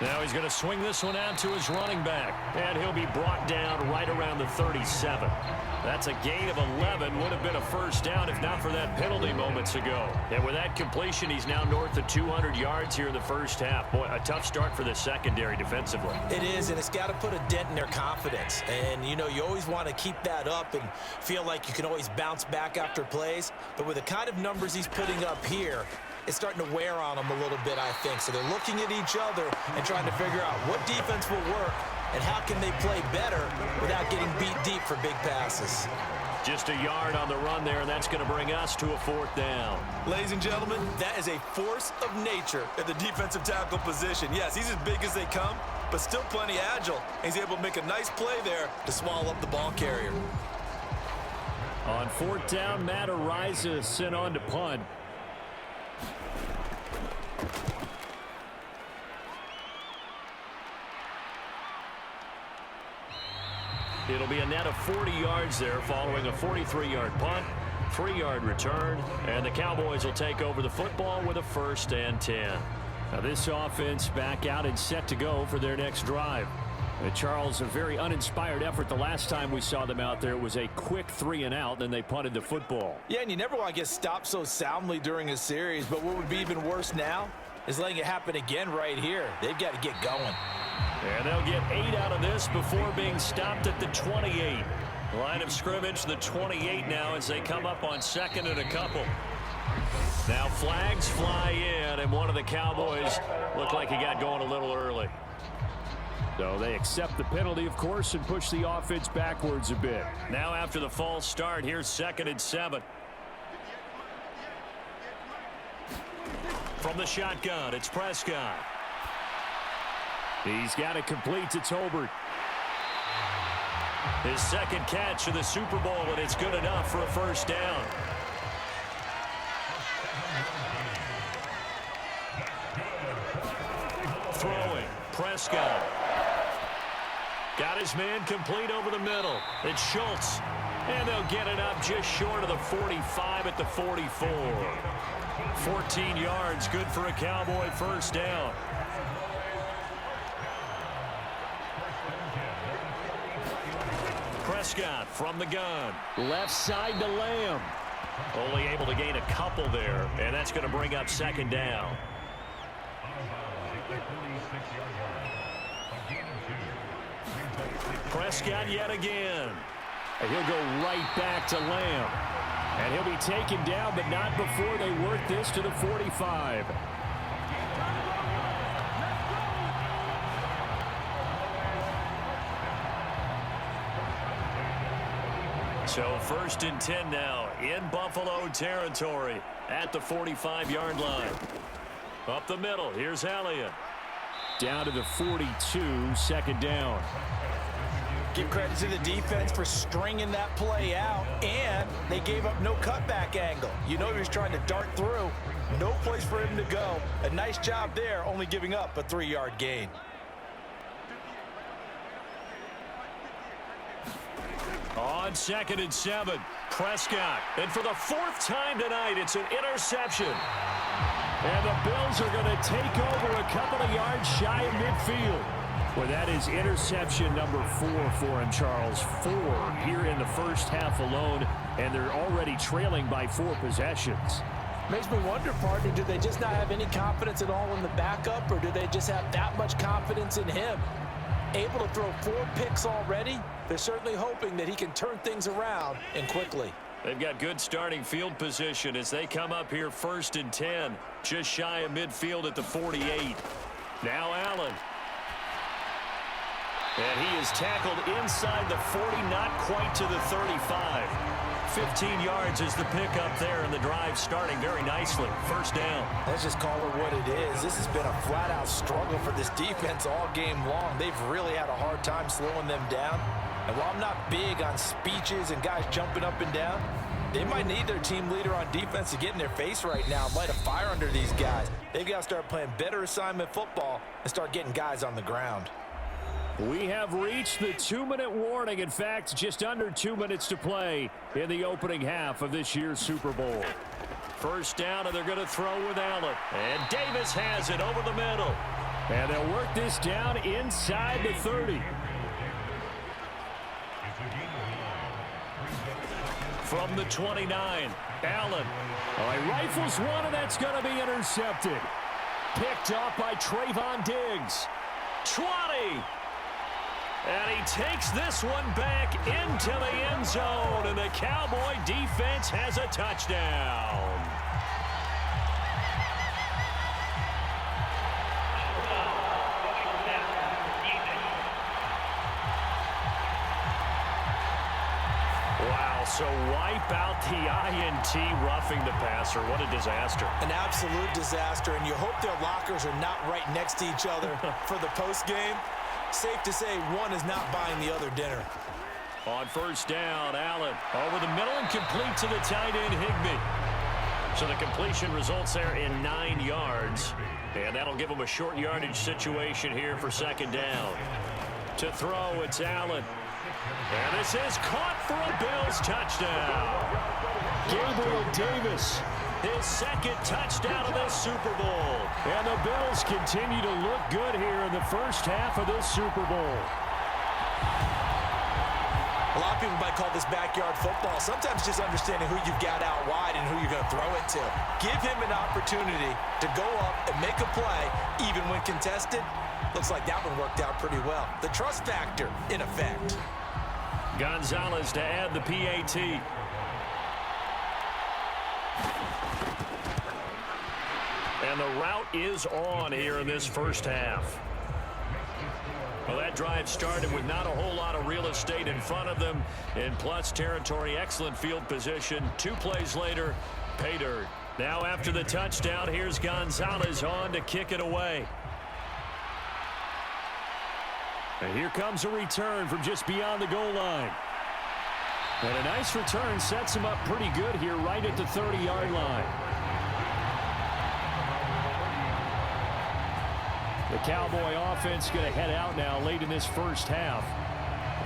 Now he's going to swing this one out to his running back. And he'll be brought down right around the 37. That's a gain of 11. Would have been a 1st down if not for that penalty moments ago. And with that completion, he's now north of 200 yards here in the 1st half. Boy, a tough start for the secondary defensively. It is, and it's got to put a dent in their confidence. And, you know, you always want to keep that up and feel like you can always bounce back after plays. But with the kind of numbers he's putting up here, it's starting to wear on them a little bit, I think. So they're looking at each other and trying to figure out what defense will work and how can they play better without getting beat deep for big passes. Just a yard on the run there, and that's going to bring us to a 4th down. Ladies and gentlemen, that is a force of nature at the defensive tackle position. Yes, he's as big as they come, but still plenty agile. He's able to make a nice play there to swallow up the ball carrier. On 4th down, Matt Ariza sent on to punt. It'll be a net of 40 yards there following a 43-yard punt, 3-yard return, and the Cowboys will take over the football with a 1st and 10. Now this offense back out and set to go for their next drive. Charles, a very uninspired effort. The last time we saw them out there was a quick 3-and-out, then they punted the football. Yeah, and you never want to get stopped so soundly during a series, but what would be even worse now is letting it happen again right here. They've got to get going. And they'll get 8 out of this before being stopped at the 28. Line of scrimmage, the 28 now as they come up on 2nd and a couple. Now flags fly in, and one of the Cowboys looked like he got going a little early. So they accept the penalty, of course, and push the offense backwards a bit. Now after the false start, here's 2nd and 7. From the shotgun, it's Prescott. He's got it complete to Tolbert. His 2nd catch of the Super Bowl, and it's good enough for a 1st down. Throwing, Prescott. Got his man complete over the middle. It's Schultz. And they'll get it up just short of the 45 at the 44. 14 yards, good for a Cowboy 1st down. Prescott from the gun. Left side to Lamb. Only able to gain a couple there, and that's going to bring up second down. Prescott yet again. And he'll go right back to Lamb. And he'll be taken down, but not before they work this to the 45. So 1st and 10 now in Buffalo territory at the 45-yard line. Up the middle, here's Elliott. Down to the 42, 2nd down. Give credit to the defense for stringing that play out, and they gave up no cutback angle. You know he was trying to dart through. No place for him to go. A nice job there, only giving up a 3-yard gain. On 2nd and 7, Prescott. And for the 4th time tonight, it's an interception. And the Bills are going to take over a couple of yards shy of midfield. Well, that is interception number 4 for him, Charles. 4 here in the first half alone, and they're already trailing by 4 possessions. Makes me wonder, partner, do they just not have any confidence at all in the backup, or do they just have that much confidence in him? Able to throw 4 picks already, they're certainly hoping that he can turn things around and quickly. They've got good starting field position as they come up here 1st and 10, just shy of midfield at the 48. Now Allen. And he is tackled inside the 40, not quite to the 35. 15 yards is the pickup there, and the drive starting very nicely. 1st down. Let's just call it what it is. This has been a flat-out struggle for this defense all game long. They've really had a hard time slowing them down. And while I'm not big on speeches and guys jumping up and down, they might need their team leader on defense to get in their face right now and light a fire under these guys. They've got to start playing better assignment football and start getting guys on the ground. We have reached the 2-minute warning. In fact, just under 2 minutes to play in the opening half of this year's Super Bowl. 1st down, and they're going to throw with Allen. And Davis has it over the middle. And they'll work this down inside the 30. From the 29, Allen. He rifles one, and that's going to be intercepted. Picked off by Trayvon Diggs. 20. And he takes this one back into the end zone, and the Cowboy defense has a touchdown. Wow, so wipe out the INT roughing the passer. What a disaster. An absolute disaster, and you hope their lockers are not right next to each other for the postgame. Safe to say one is not buying the other dinner. On 1st down, Allen over the middle and complete to the tight end, Higbee. So the completion results there in 9 yards. And that'll give them a short yardage situation here for 2nd down. To throw, it's Allen. And this is caught for a Bills touchdown. Gabriel Davis. His 2nd touchdown of this Super Bowl. And the Bills continue to look good here in the first half of this Super Bowl. A lot of people might call this backyard football. Sometimes just understanding who you've got out wide and who you're going to throw it to. Give him an opportunity to go up and make a play, even when contested. Looks like that one worked out pretty well. The trust factor, in effect. Gonzalez to add the PAT. And the route is on here in this first half. Well, that drive started with not a whole lot of real estate in front of them. In plus territory, excellent field position. 2 plays later, pay dirt. Now after the touchdown, here's Gonzalez on to kick it away. And here comes a return from just beyond the goal line. And a nice return sets him up pretty good here right at the 30-yard line. The Cowboy offense going to head out now late in this first half.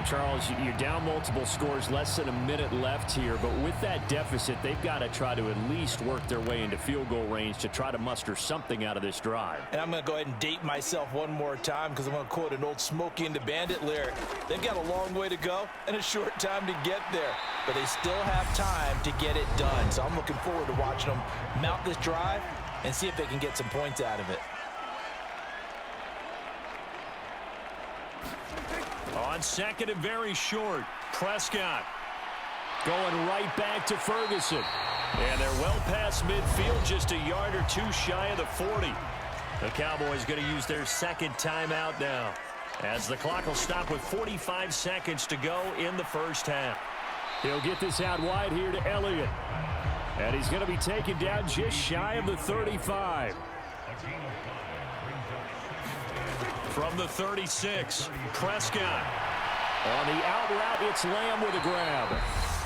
Charles, you're down multiple scores, less than a minute left here, but with that deficit, they've got to try to at least work their way into field goal range to try to muster something out of this drive. And I'm going to go ahead and date myself one more time because I'm going to quote an old Smokey and the Bandit lyric. They've got a long way to go and a short time to get there, but they still have time to get it done. So I'm looking forward to watching them mount this drive and see if they can get some points out of it. On second and very short, Prescott going right back to Ferguson. And they're well past midfield, just a yard or two shy of the 40. The Cowboys going to use their second timeout now, as the clock will stop with 45 seconds to go in the first half. He'll get this out wide here to Elliott. And he's going to be taken down just shy of the 35. From the 36, Prescott. On the out route, it's Lamb with a grab.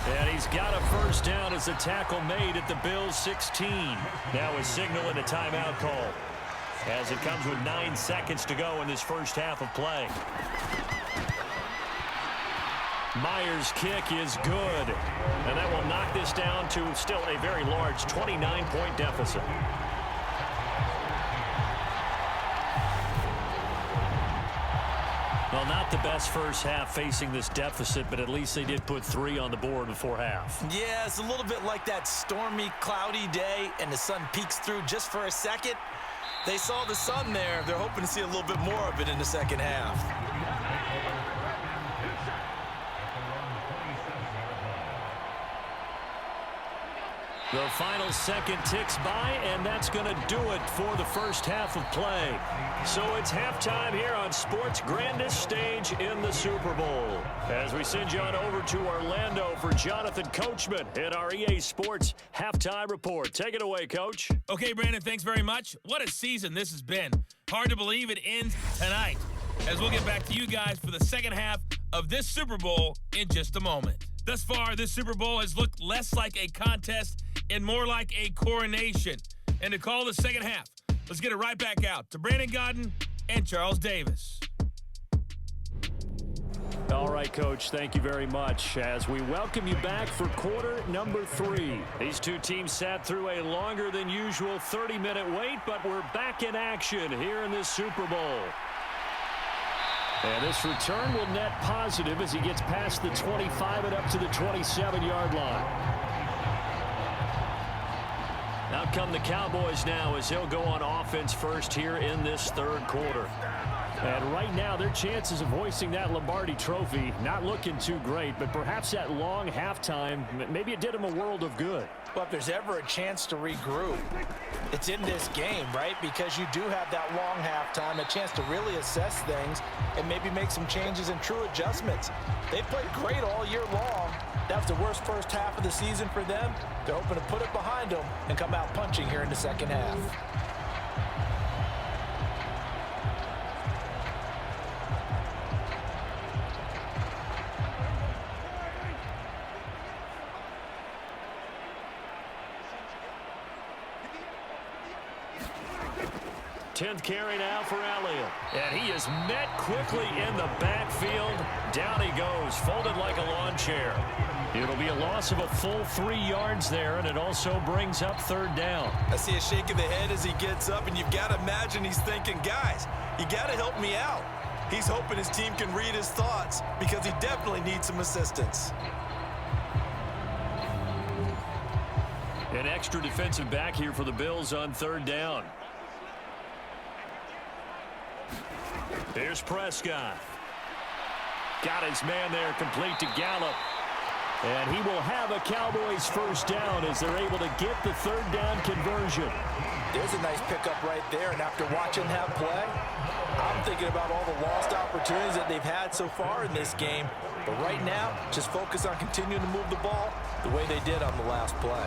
And he's got a first down as the tackle made at the Bills' 16. Now a signal and a timeout call, as it comes with 9 seconds to go in this first half of play. Myers' kick is good. And that will knock this down to still a very large 29-point deficit. Well, not the best first half facing this deficit, but at least they did put 3 on the board before half. Yeah, it's a little bit like that stormy, cloudy day, and the sun peeks through just for a second. They saw the sun there. They're hoping to see a little bit more of it in the second half. The final second ticks by, and that's going to do it for the first half of play. So it's halftime here on sports' grandest stage in the Super Bowl. As we send you on over to Orlando for Jonathan Coachman in our EA Sports Halftime Report. Take it away, Coach. Okay, Brandon, thanks very much. What a season this has been. Hard to believe it ends tonight, as we'll get back to you guys for the second half of this Super Bowl in just a moment. Thus far, this Super Bowl has looked less like a contest and more like a coronation. And to call the second half, let's get it right back out to Brandon Godden and Charles Davis. All right, Coach, thank you very much as we welcome you back for quarter number 3. These two teams sat through a longer than usual 30-minute wait, but we're back in action here in this Super Bowl. And this return will net positive as he gets past the 25 and up to the 27-yard line. Out come the Cowboys now as they'll go on offense first here in this third quarter. And right now, their chances of hoisting that Lombardi trophy not looking too great, but perhaps that long halftime, maybe it did them a world of good. Well, if there's ever a chance to regroup, it's in this game, right? Because you do have that long halftime, a chance to really assess things and maybe make some changes and true adjustments. They played great all year long. That was the worst first half of the season for them. They're hoping to put it behind them and come out punching here in the second half. Tenth carry now for Elliott. And he is met quickly in the backfield. Down he goes, folded like a lawn chair. It'll be a loss of a full 3 yards there, and it also brings up third down. I see a shake of the head as he gets up, and you've got to imagine he's thinking, guys, you got to help me out. He's hoping his team can read his thoughts because he definitely needs some assistance. An extra defensive back here for the Bills on third down. Here's Prescott. Got his man there, complete to Gallup. And he will have a Cowboys first down as they're able to get the third down conversion. There's a nice pickup right there, and after watching that play, I'm thinking about all the lost opportunities that they've had so far in this game. But right now, just focus on continuing to move the ball the way they did on the last play.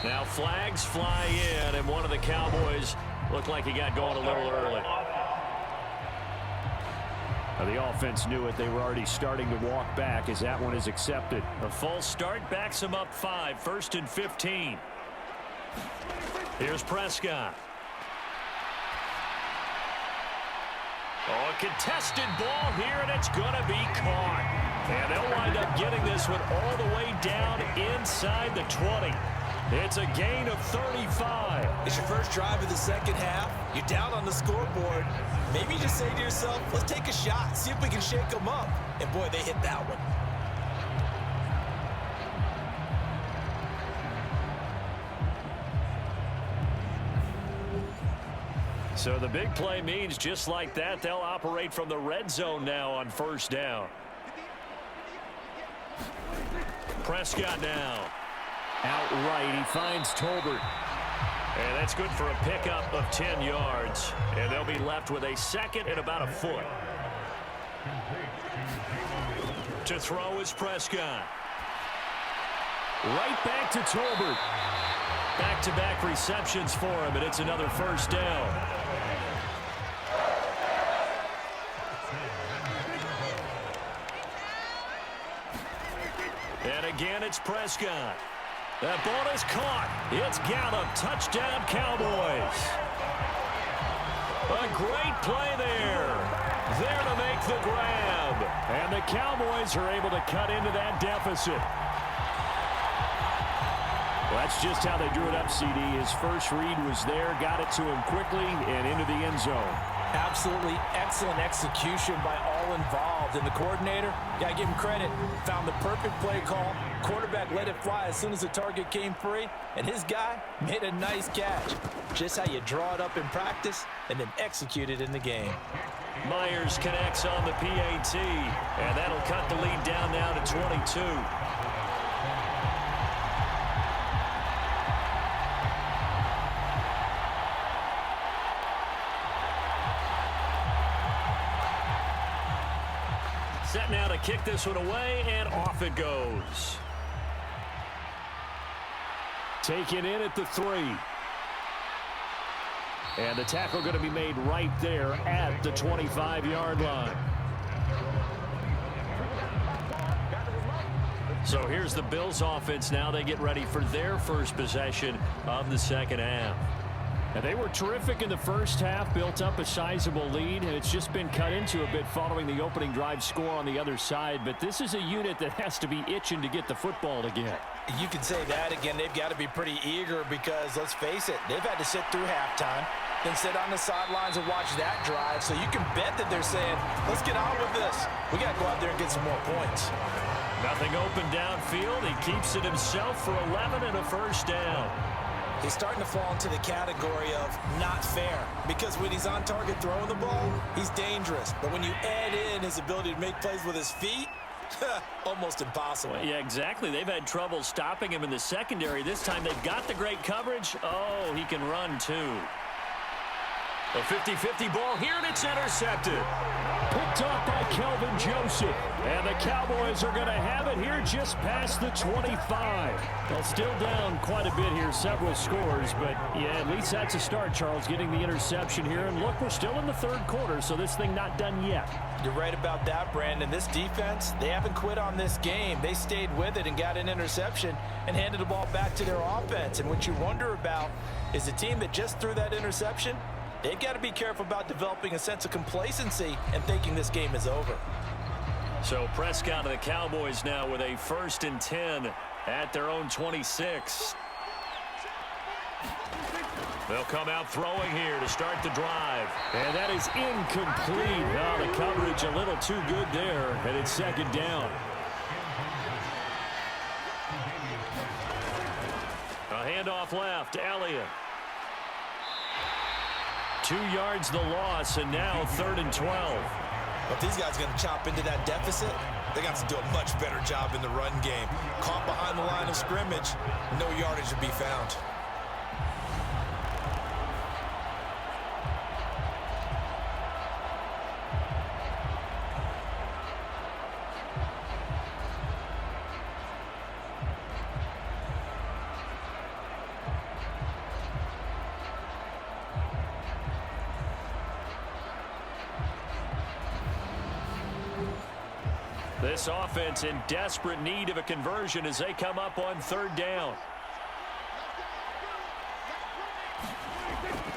Now flags fly in, and one of the Cowboys looked like he got going a little early. The offense knew it. They were already starting to walk back as that one is accepted. A false start backs them up 5, 1st and 15. Here's Prescott. Oh, a contested ball here, and it's going to be caught. And they'll wind up getting this one all the way down inside the 20. It's a gain of 35. It's your first drive of the second half. You're down on the scoreboard. Maybe you just say to yourself, let's take a shot, see if we can shake them up. And boy, they hit that one. So the big play means just like that, they'll operate from the red zone now on first down. Prescott now. Outright, he finds Tolbert. And that's good for a pickup of 10 yards. And they'll be left with a second and about a foot. To throw is Prescott. Right back to Tolbert. Back-to-back receptions for him, and it's another first down. And again, it's Prescott. That ball is caught. It's Gallup. Touchdown, Cowboys. A great play there. There to make the grab. And the Cowboys are able to cut into that deficit. Well, that's just how they drew it up, CD. His first read was there, got it to him quickly, and into the end zone. Absolutely excellent execution by all involved. And the coordinator, got to give him credit, found the perfect play call. Quarterback let it fly as soon as the target came free, and his guy made a nice catch. Just how you draw it up in practice and then execute it in the game. Myers connects on the PAT, and that'll cut the lead down now to 22. Set now to kick this one away, and off it goes. Taken in at the 3. And the tackle going to be made right there at the 25-yard line. So here's the Bills offense now. They get ready for their first possession of the second half. And they were terrific in the first half, built up a sizable lead, and it's just been cut into a bit following the opening drive score on the other side. But this is a unit that has to be itching to get the football again. You can say that again. They've got to be pretty eager because, let's face it, they've had to sit through halftime, then sit on the sidelines and watch that drive. So you can bet that they're saying, let's get on with this. We got to go out there and get some more points. Nothing open downfield. He keeps it himself for 11 and a first down. He's starting to fall into the category of not fair because when he's on target throwing the ball, he's dangerous. But when you add in his ability to make plays with his feet, almost impossible. Yeah, exactly. They've had trouble stopping him in the secondary. This time they've got the great coverage. Oh, he can run too. A 50-50 ball here, and it's intercepted. Picked off by Kelvin Joseph. And the Cowboys are going to have it here just past the 25. Well, still down quite a bit here, several scores. But, yeah, at least that's a start, Charles, getting the interception here. And, look, we're still in the third quarter, so this thing not done yet. You're right about that, Brandon. This defense, they haven't quit on this game. They stayed with it and got an interception and handed the ball back to their offense. And what you wonder about is the team that just threw that interception, they've got to be careful about developing a sense of complacency and thinking this game is over. So Prescott of the Cowboys now with a 1st and 10 at their own 26. They'll come out throwing here to start the drive. And that is incomplete. Oh, the coverage a little too good there, and it's second down. A handoff left, Elliott. 2 yards the loss, and now 3rd and 12. But these guys are going to chop into that deficit. They got to do a much better job in the run game. Caught behind the line of scrimmage, no yardage to be found. This offense in desperate need of a conversion as they come up on third down.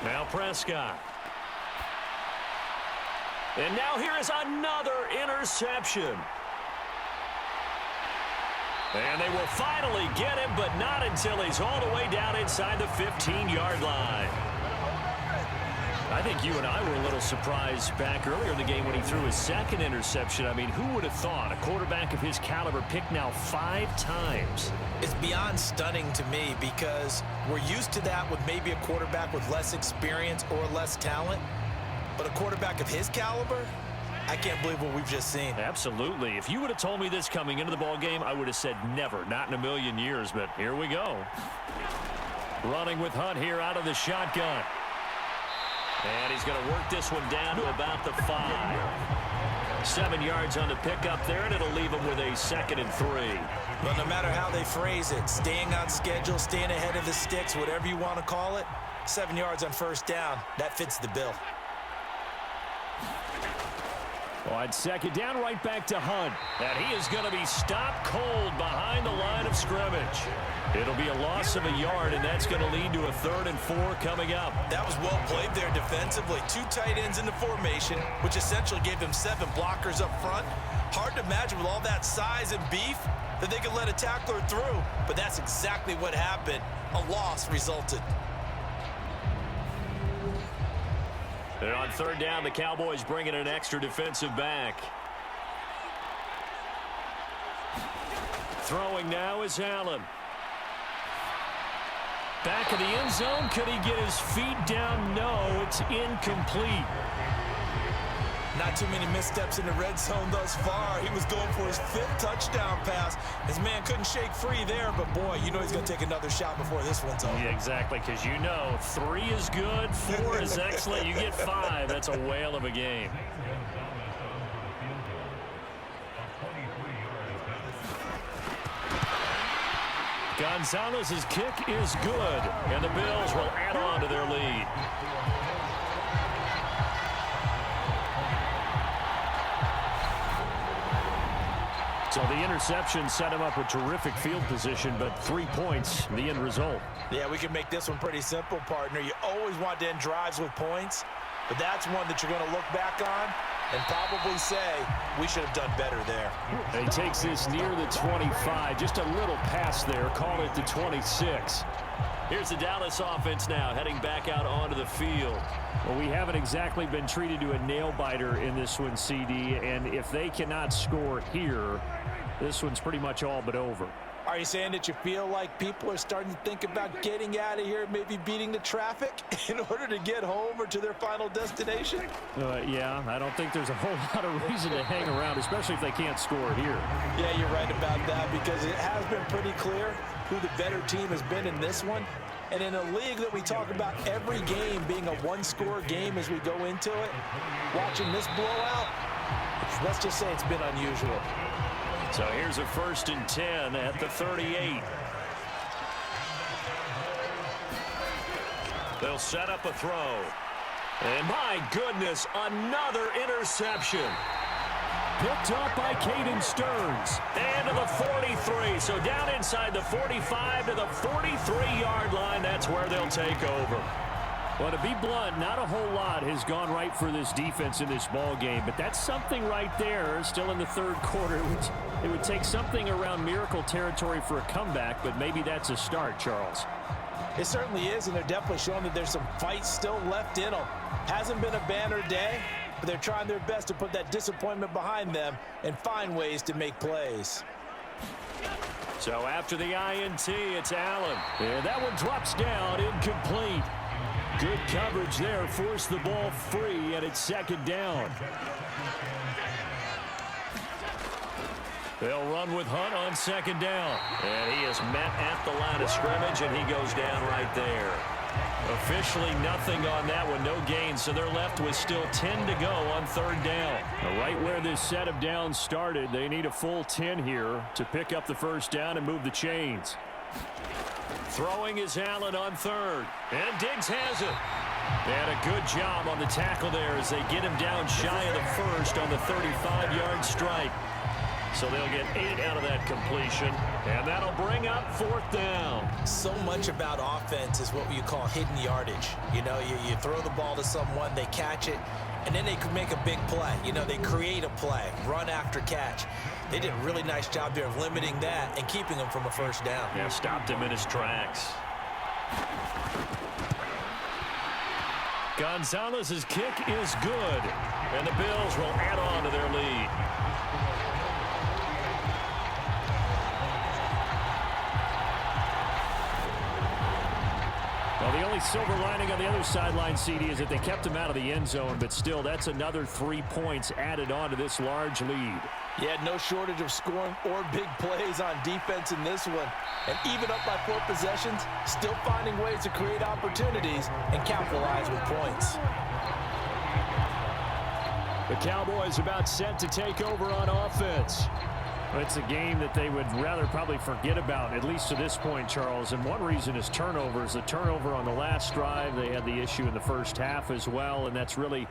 Now Prescott. And now here is another interception. And they will finally get him, but not until he's all the way down inside the 15-yard line. I think you and I were a little surprised back earlier in the game when he threw his second interception. I mean, who would have thought a quarterback of his caliber picked now 5 times? It's beyond stunning to me because we're used to that with maybe a quarterback with less experience or less talent. But a quarterback of his caliber, I can't believe what we've just seen. Absolutely. If you would have told me this coming into the ball game, I would have said never, not in a million years. But here we go. Running with Hunt here out of the shotgun. And he's going to work this one down to about the 5. 7 yards on the pickup there, and it'll leave him with a 2nd and 3. But no matter how they phrase it, staying on schedule, staying ahead of the sticks, whatever you want to call it, 7 yards on first down, that fits the bill. On 2nd down, right back to Hunt. And he is going to be stopped cold behind the line of scrimmage. It'll be a loss of a yard, and that's going to lead to a 3rd and 4 coming up. That was well played there defensively. 2 tight ends in the formation, which essentially gave them 7 blockers up front. Hard to imagine with all that size and beef that they could let a tackler through, but that's exactly what happened. A loss resulted. And on 3rd down, the Cowboys bring in an extra defensive back. Throwing now is Allen. Back of the end zone. Could he get his feet down? No, it's incomplete. Not too many missteps in the red zone thus far. He was going for his 5th touchdown pass. His man couldn't shake free there, but boy, you know he's going to take another shot before this one's over. Yeah, exactly, because you know 3 is good, 4 is excellent. You get 5. That's a whale of a game. Gonzalez's kick is good, and the Bills will add on to their lead. So the interception set him up with terrific field position, but 3 points, the end result. Yeah, we can make this one pretty simple, partner. You always want to end drives with points, but that's one that you're going to look back on and probably say, we should have done better there. And he takes this near the 25. Just a little pass there. Call it the 26. Here's the Dallas offense now, heading back out onto the field. Well, we haven't exactly been treated to a nail-biter in this one, CD, and if they cannot score here, this one's pretty much all but over. Are you saying that you feel like people are starting to think about getting out of here, maybe beating the traffic in order to get home or to their final destination? Yeah, I don't think there's a whole lot of reason to hang around, especially if they can't score here. Yeah, you're right about that because it has been pretty clear who the better team has been in this one. And in a league that we talk about every game being a one-score game as we go into it, watching this blowout, let's just say it's been unusual. So here's a 1st and 10 at the 38. They'll set up a throw. And my goodness, another interception. Picked up by Caden Stearns. And to the 43. So down inside the 45 to the 43-yard line. That's where they'll take over. Well, to be blunt, not a whole lot has gone right for this defense in this ball game, but that's something right there. Still in the 3rd quarter. It would take something around miracle territory for a comeback, but maybe that's a start, Charles. It certainly is, and they're definitely showing that there's some fight still left in them. Hasn't been a banner day, but they're trying their best to put that disappointment behind them and find ways to make plays. So after the INT, it's Allen. And that one drops down, incomplete. Good coverage there, forced the ball free, and it's 2nd down. They'll run with Hunt on 2nd down. And he is met at the line of scrimmage, and he goes down right there. Officially nothing on that one, no gain, so they're left with still 10 to go on 3rd down. Now, right where this set of downs started, they need a full 10 here to pick up the 1st down and move the chains. Throwing is Allen on 3rd, and Diggs has it. And a good job on the tackle there as they get him down shy of the 1st on the 35-yard strike. So they'll get 8 out of that completion, and that'll bring up 4th down. So much about offense is what you call hidden yardage. You know, you throw the ball to someone, they catch it, and then they can make a big play. You know, they create a play, run after catch. They did a really nice job there of limiting that and keeping him from a first down. Yeah, stopped him in his tracks. Gonzalez's kick is good, and the Bills will add on to their lead. Well, the only silver lining on the other sideline, CD, is that they kept him out of the end zone, but still, that's another 3 points added on to this large lead. Yeah, no shortage of scoring or big plays on defense in this one. And even up by 4 possessions, still finding ways to create opportunities and capitalize with points. The Cowboys about set to take over on offense. It's a game that they would rather probably forget about, at least to this point, Charles. And one reason is turnovers. The turnover on the last drive, they had the issue in the first half as well, and that's really,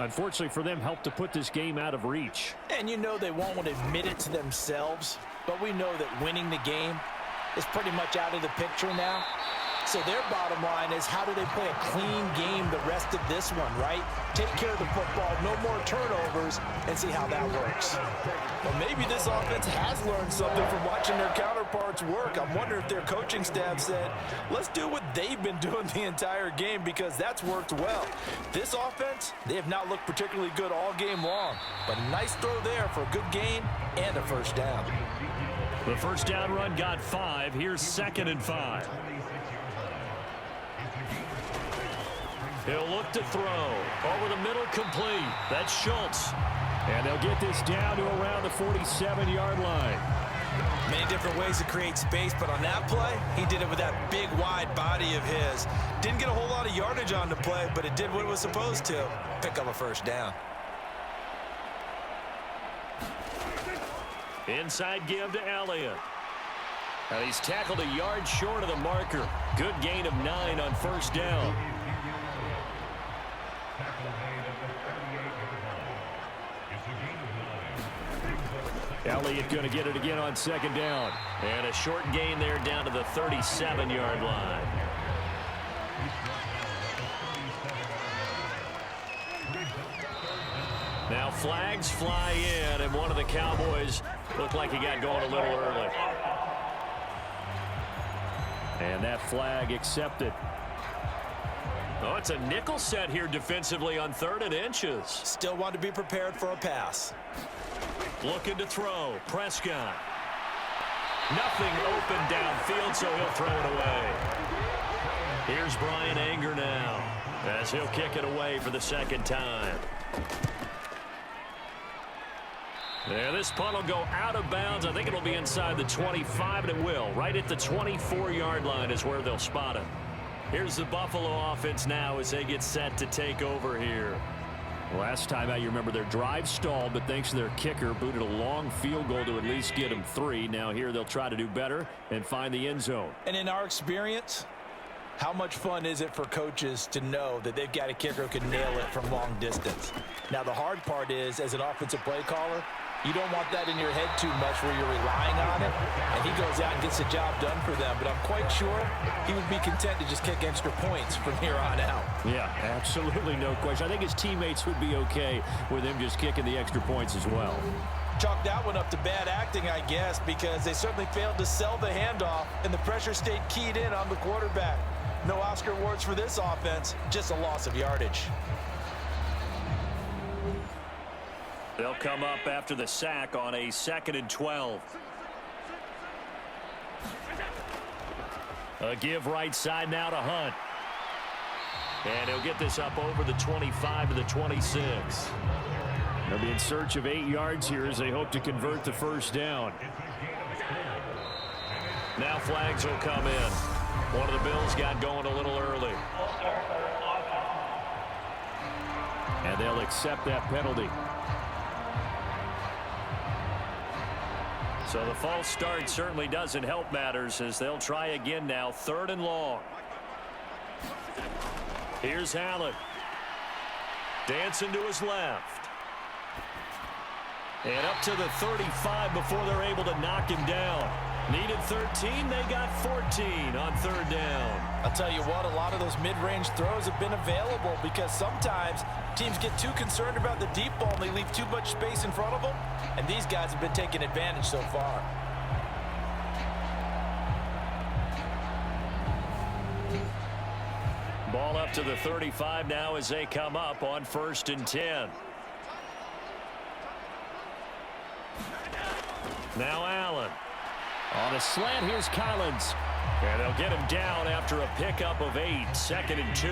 unfortunately for them, helped to put this game out of reach. And you know they won't want to admit it to themselves, but we know that winning the game is pretty much out of the picture now. So their bottom line is, how do they play a clean game the rest of this one, right? Take care of the football, no more turnovers, and see how that works. Well, maybe this offense has learned something from watching their counterparts work. I'm wondering if their coaching staff said, let's do what they've been doing the entire game, because that's worked well. This offense, they have not looked particularly good all game long, but a nice throw there for a good gain and a first down. The first down run got 5. Here's 2nd and 5. He'll look to throw. Over the middle, complete. That's Schultz. And they'll get this down to around the 47-yard line. Many different ways to create space, but on that play, he did it with that big, wide body of his. Didn't get a whole lot of yardage on the play, but it did what it was supposed to. Pick up a first down. Inside give to Elliott. And he's tackled a yard short of the marker. Good gain of 9 on first down. Elliott going to get it again on 2nd down. And a short gain there down to the 37-yard line. Now flags fly in, and one of the Cowboys looked like he got going a little early. And that flag accepted. Oh, it's a nickel set here defensively on 3rd and inches. Still want to be prepared for a pass. Looking to throw. Prescott. Nothing open downfield, so he'll throw it away. Here's Brian Anger now, as he'll kick it away for the 2nd time. Yeah, this punt will go out of bounds. I think it'll be inside the 25, and it will. Right at the 24-yard line is where they'll spot it. Here's the Buffalo offense now as they get set to take over here. Last time out, you remember their drive stalled, but thanks to their kicker, booted a long field goal to at least get them 3. Now here they'll try to do better and find the end zone. And in our experience, how much fun is it for coaches to know that they've got a kicker who can nail it from long distance? Now, the hard part is, as an offensive play caller, you don't want that in your head too much where you're relying on it, and he goes out and gets the job done for them. But I'm quite sure he would be content to just kick extra points from here on out. Yeah, absolutely no question. I think his teammates would be okay with him just kicking the extra points as well. Chalk that one up to bad acting, I guess, because they certainly failed to sell the handoff, and the pressure stayed keyed in on the quarterback. No Oscar awards for this offense, just a loss of yardage. They'll come up after the sack on a 2nd and 12. A give right side now to Hunt. And he'll get this up over the 25 to the 26. They'll be in search of 8 yards here as they hope to convert the first down. Now flags will come in. One of the Bills got going a little early. And they'll accept that penalty. So the false start certainly doesn't help matters as they'll try again now, 3rd and long. Here's Allen. Dancing to his left. And up to the 35 before they're able to knock him down. Needed 13, they got 14 on third down. I'll tell you what, a lot of those mid-range throws have been available because sometimes teams get too concerned about the deep ball and they leave too much space in front of them, and these guys have been taking advantage so far. Ball up to the 35 now as they come up on 1st and 10. Now Allen. On a slant, here's Collins. And they'll get him down after a pickup of 8, 2nd and 2.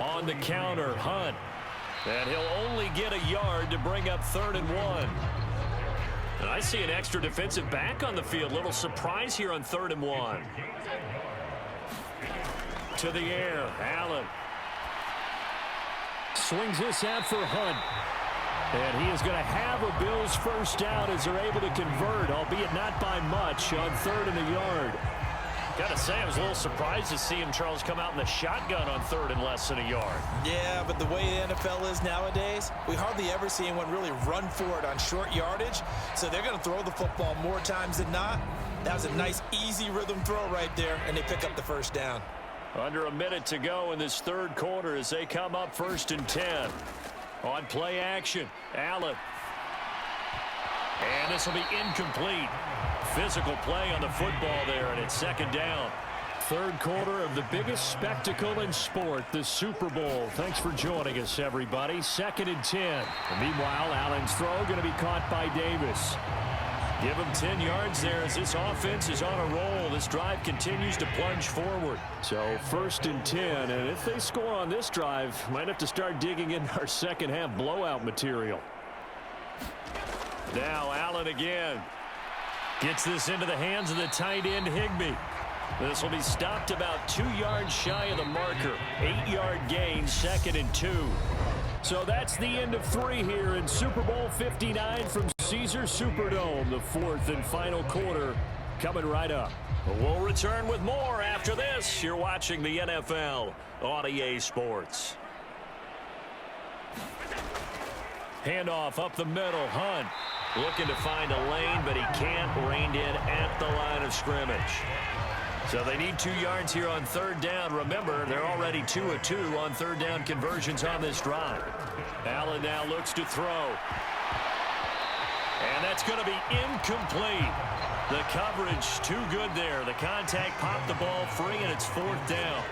On the counter, Hunt. And he'll only get a yard to bring up 3rd and 1. And I see an extra defensive back on the field. Little surprise here on 3rd and 1. To the air, Allen. Swings this out for Hunt. And he is going to have a Bills first down as they're able to convert, albeit not by much, on 3rd and a yard. Got to say, I was a little surprised to see him, Charles, come out in the shotgun on 3rd and less than a yard. Yeah, but the way the NFL is nowadays, we hardly ever see anyone really run for it on short yardage. So they're going to throw the football more times than not. That was a nice, easy rhythm throw right there, and they pick up the first down. Under a minute to go in this 3rd quarter as they come up 1st and 10. On play action, Allen. And this will be incomplete. Physical play on the football there, and it's 2nd down. 3rd quarter of the biggest spectacle in sport, the Super Bowl. Thanks for joining us, everybody. 2nd and 10. And meanwhile, Allen's throw going to be caught by Davis. Give him 10 yards there as this offense is on a roll. This drive continues to plunge forward. So 1st and 10, and if they score on this drive, might have to start digging in our second half blowout material. Now Allen again. Gets this into the hands of the tight end Higbee. This will be stopped about 2 yards shy of the marker. 8-yard gain, 2nd and 2. So that's the end of 3 here in Super Bowl 59 from Caesars Superdome. The 4th and final quarter coming right up. We'll return with more after this. You're watching the NFL on EA Sports. Handoff up the middle. Hunt looking to find a lane, but he can't. Reined in at the line of scrimmage. So they need 2 yards here on 3rd down. Remember, they're already 2 of 2 on 3rd down conversions on this drive. Allen now looks to throw. And that's going to be incomplete. The coverage too good there. The contact popped the ball free, and it's 4th down.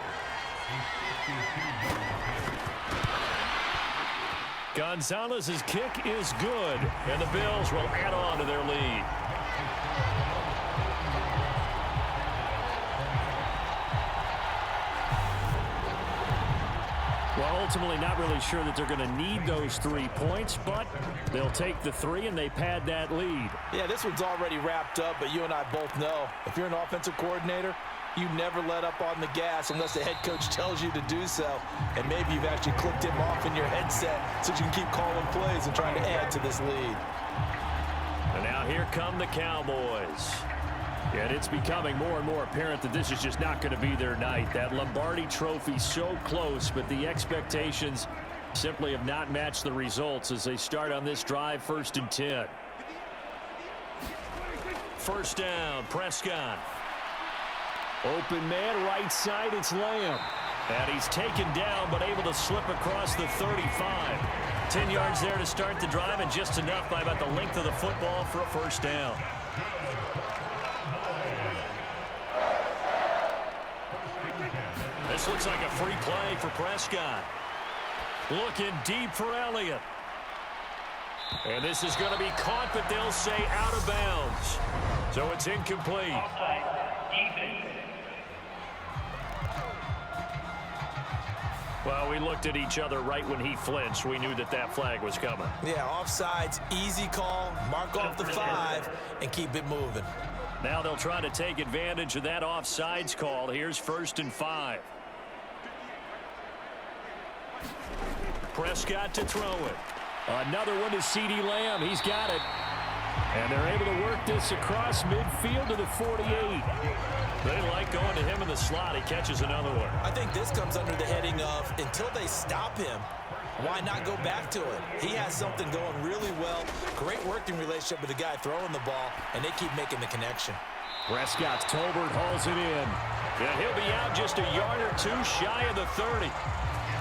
Gonzalez's kick is good, and the Bills will add on to their lead. Well, ultimately not really sure that they're going to need those 3 points, but they'll take the 3 and they pad that lead. Yeah, this one's already wrapped up, but you and I both know if you're an offensive coordinator, you never let up on the gas unless the head coach tells you to do so. And maybe you've actually clicked him off in your headset so you can keep calling plays and trying to add to this lead. And now here come the Cowboys. And it's becoming more and more apparent that this is just not going to be their night. That Lombardi trophy so close, but the expectations simply have not matched the results as they start on this drive, 1st and 10. 1st down, Prescott. Open man, right side, it's Lamb. And he's taken down, but able to slip across the 35. 10 yards there to start the drive, and just enough by about the length of the football for a 1st down. This looks like a free play for Prescott. Looking deep for Elliott. And this is going to be caught, but they'll say out of bounds. So it's incomplete. Well, we looked at each other right when he flinched. We knew that that flag was coming. Yeah, offsides, easy call, mark off the 5, and keep it moving. Now they'll try to take advantage of that offsides call. Here's 1st and 5. Prescott to throw it. Another one to CeeDee Lamb. He's got it. And they're able to work this across midfield to the 48. They like going to him in the slot. He catches another one. I think this comes under the heading of until they stop him, why not go back to it? He has something going really well. Great working relationship with the guy throwing the ball, and they keep making the connection. Prescott's Tolbert hauls it in. And he'll be out just a yard or two shy of the 30.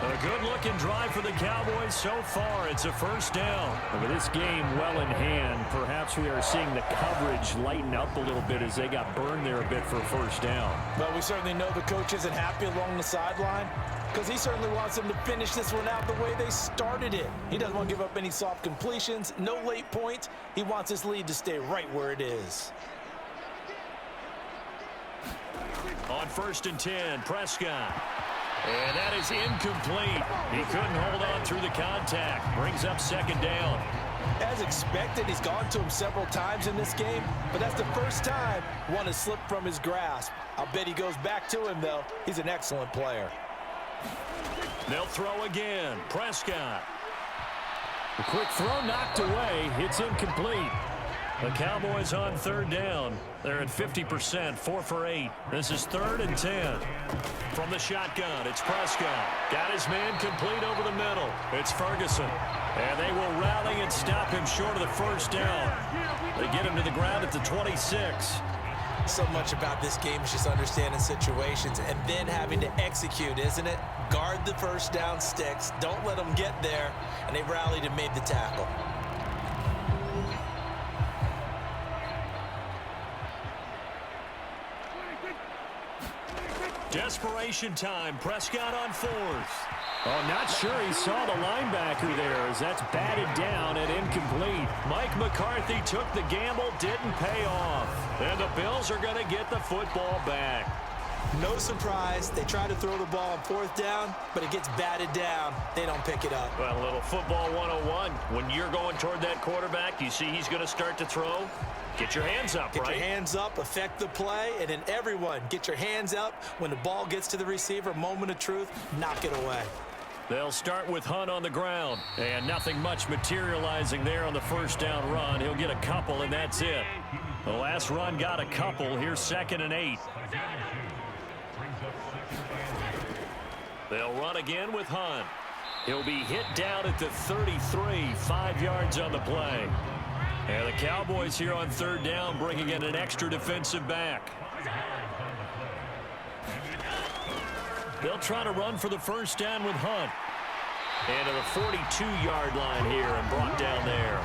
A good-looking drive for the Cowboys so far. It's a first down. And with this game well in hand, perhaps we are seeing the coverage lighten up a little bit as they got burned there a bit for a first down. Well, we certainly know the coach isn't happy along the sideline because he certainly wants them to finish this one out the way they started it. He doesn't want to give up any soft completions, no late points. He wants his lead to stay right where it is. On 1st and 10, Prescott. And that is incomplete. He couldn't hold on through the contact. Brings up second down. As expected, he's gone to him several times in this game, but that's the first time one has slipped from his grasp. I'll bet he goes back to him, though. He's an excellent player. They'll throw again. Prescott. A quick throw knocked away. It's incomplete. The Cowboys on third down. They're at 50%, 4 for 8. This is 3rd and 10. From the shotgun, it's Prescott. Got his man complete over the middle. It's Ferguson. And they will rally and stop him short of the first down. They get him to the ground at the 26. So much about this game is just understanding situations and then having to execute, isn't it? Guard the first down sticks. Don't let them get there. And they rallied and made the tackle. Desperation time. Prescott on 4th. Oh, not sure he saw the linebacker there as that's batted down and incomplete. Mike McCarthy took the gamble, didn't pay off. And the Bills are going to get the football back. No surprise. They try to throw the ball on 4th down, but it gets batted down. They don't pick it up. Well, a little football 101. When you're going toward that quarterback, you see he's going to start to throw. Get your hands up, right? Get your hands up, affect the play, and then everyone get your hands up. When the ball gets to the receiver, moment of truth, knock it away. They'll start with Hunt on the ground, and nothing much materializing there on the first down run. He'll get a couple, and that's it. The last run got a couple. Here's 2nd and 8. They'll run again with Hunt. He'll be hit down at the 33, 5 yards on the play. And the Cowboys here on third down bringing in an extra defensive back. They'll try to run for the first down with Hunt. And to the 42-yard line here and brought down there.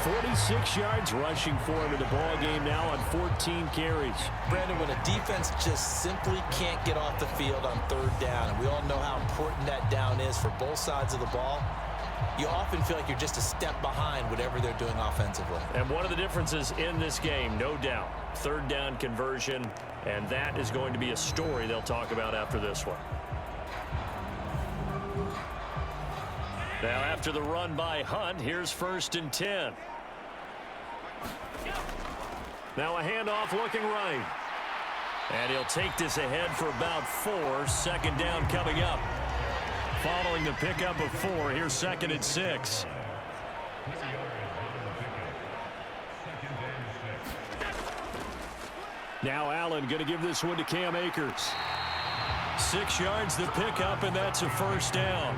46 yards rushing for him in the ball game now on 14 carries. Brandon, when a defense just simply can't get off the field on third down, and we all know how important that down is for both sides of the ball, you often feel like you're just a step behind whatever they're doing offensively. And one of the differences in this game, no doubt, third down conversion, and that is going to be a story they'll talk about after this one. Now after the run by Hunt, here's 1st and 10. Now a handoff looking right. And he'll take this ahead for about 4. 2nd down coming up. Following the pickup of 4, here's 2nd and 6. Now Allen going to give this one to Cam Akers. 6 yards the pickup, and that's a first down.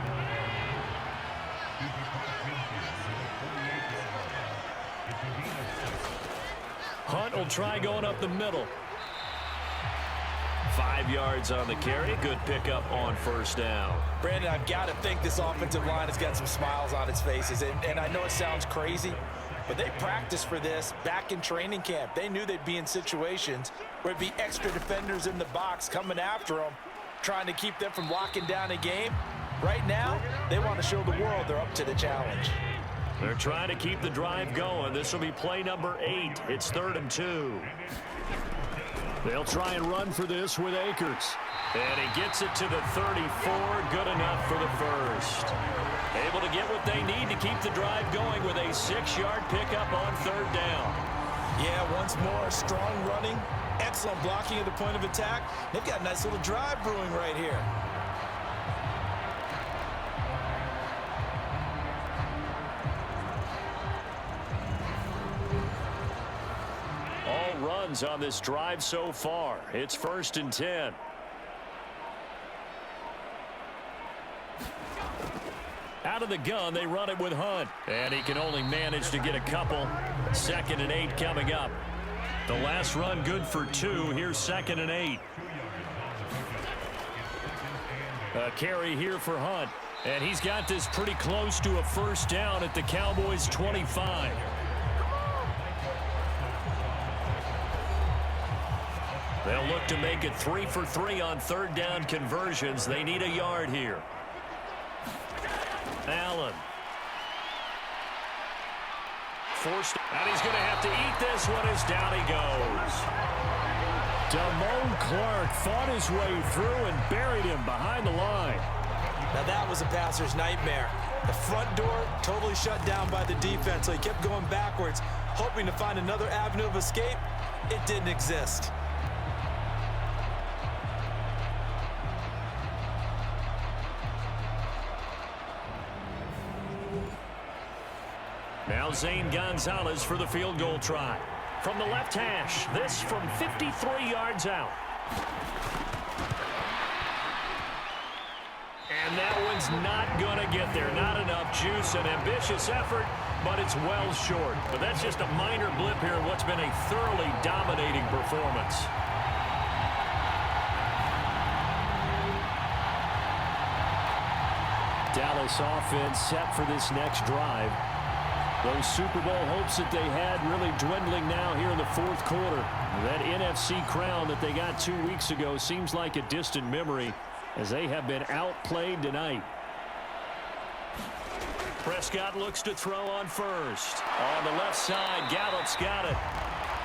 Hunt will try going up the middle. 5 yards on the carry. Good pickup on first down. Brandon, I've got to think this offensive line has got some smiles on its faces. And I know it sounds crazy, but they practiced for this back in training camp. They knew they'd be in situations where it'd be extra defenders in the box coming after them, trying to keep them from locking down a game. Right now, they want to show the world they're up to the challenge. They're trying to keep the drive going. This will be play number 8. It's 3rd and 2. They'll try and run for this with Akers. And he gets it to the 34. Good enough for the first. Able to get what they need to keep the drive going with a 6-yard pickup on third down. Yeah, once more, strong running, excellent blocking at the point of attack. They've got a nice little drive brewing right here. downs on this drive so far. It's 1st and 10. Out of the gun, they run it with Hunt. And he can only manage to get a couple. 2nd and 8 coming up. The last run good for 2. Here's 2nd and 8. A carry here for Hunt. And he's got this pretty close to a first down at the Cowboys' 25. They'll look to make it 3 for 3 on 3rd down conversions. They need a yard here. Allen. Forced, and he's going to have to eat this one as down he goes. Damone Clark fought his way through and buried him behind the line. Now that was a passer's nightmare. The front door totally shut down by the defense, so he kept going backwards, hoping to find another avenue of escape. It didn't exist. Now Zane Gonzalez for the field goal try. From the left hash, this from 53 yards out. And that one's not going to get there. Not enough juice. An ambitious effort, but it's well short. But that's just a minor blip here in what's been a thoroughly dominating performance. Dallas offense set for this next drive. Those Super Bowl hopes that they had really dwindling now here in the 4th quarter. That NFC crown that they got 2 weeks ago seems like a distant memory as they have been outplayed tonight. Prescott looks to throw on first. On the left side, Gallup's got it.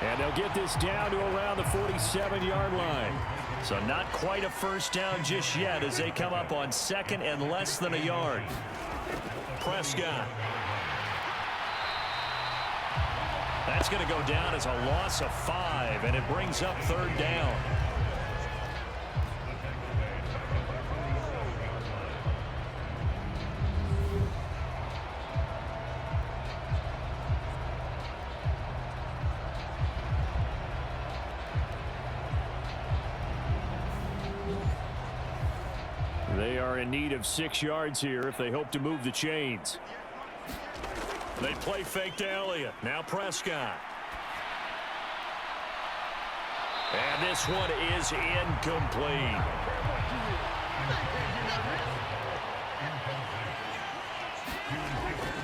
And they'll get this down to around the 47-yard line. So not quite a first down just yet as they come up on 2nd and less than a yard. Prescott. That's going to go down as a loss of 5, and it brings up 3rd down. They are in need of 6 yards here if they hope to move the chains. They play fake to Elliott. Now Prescott. And this one is incomplete.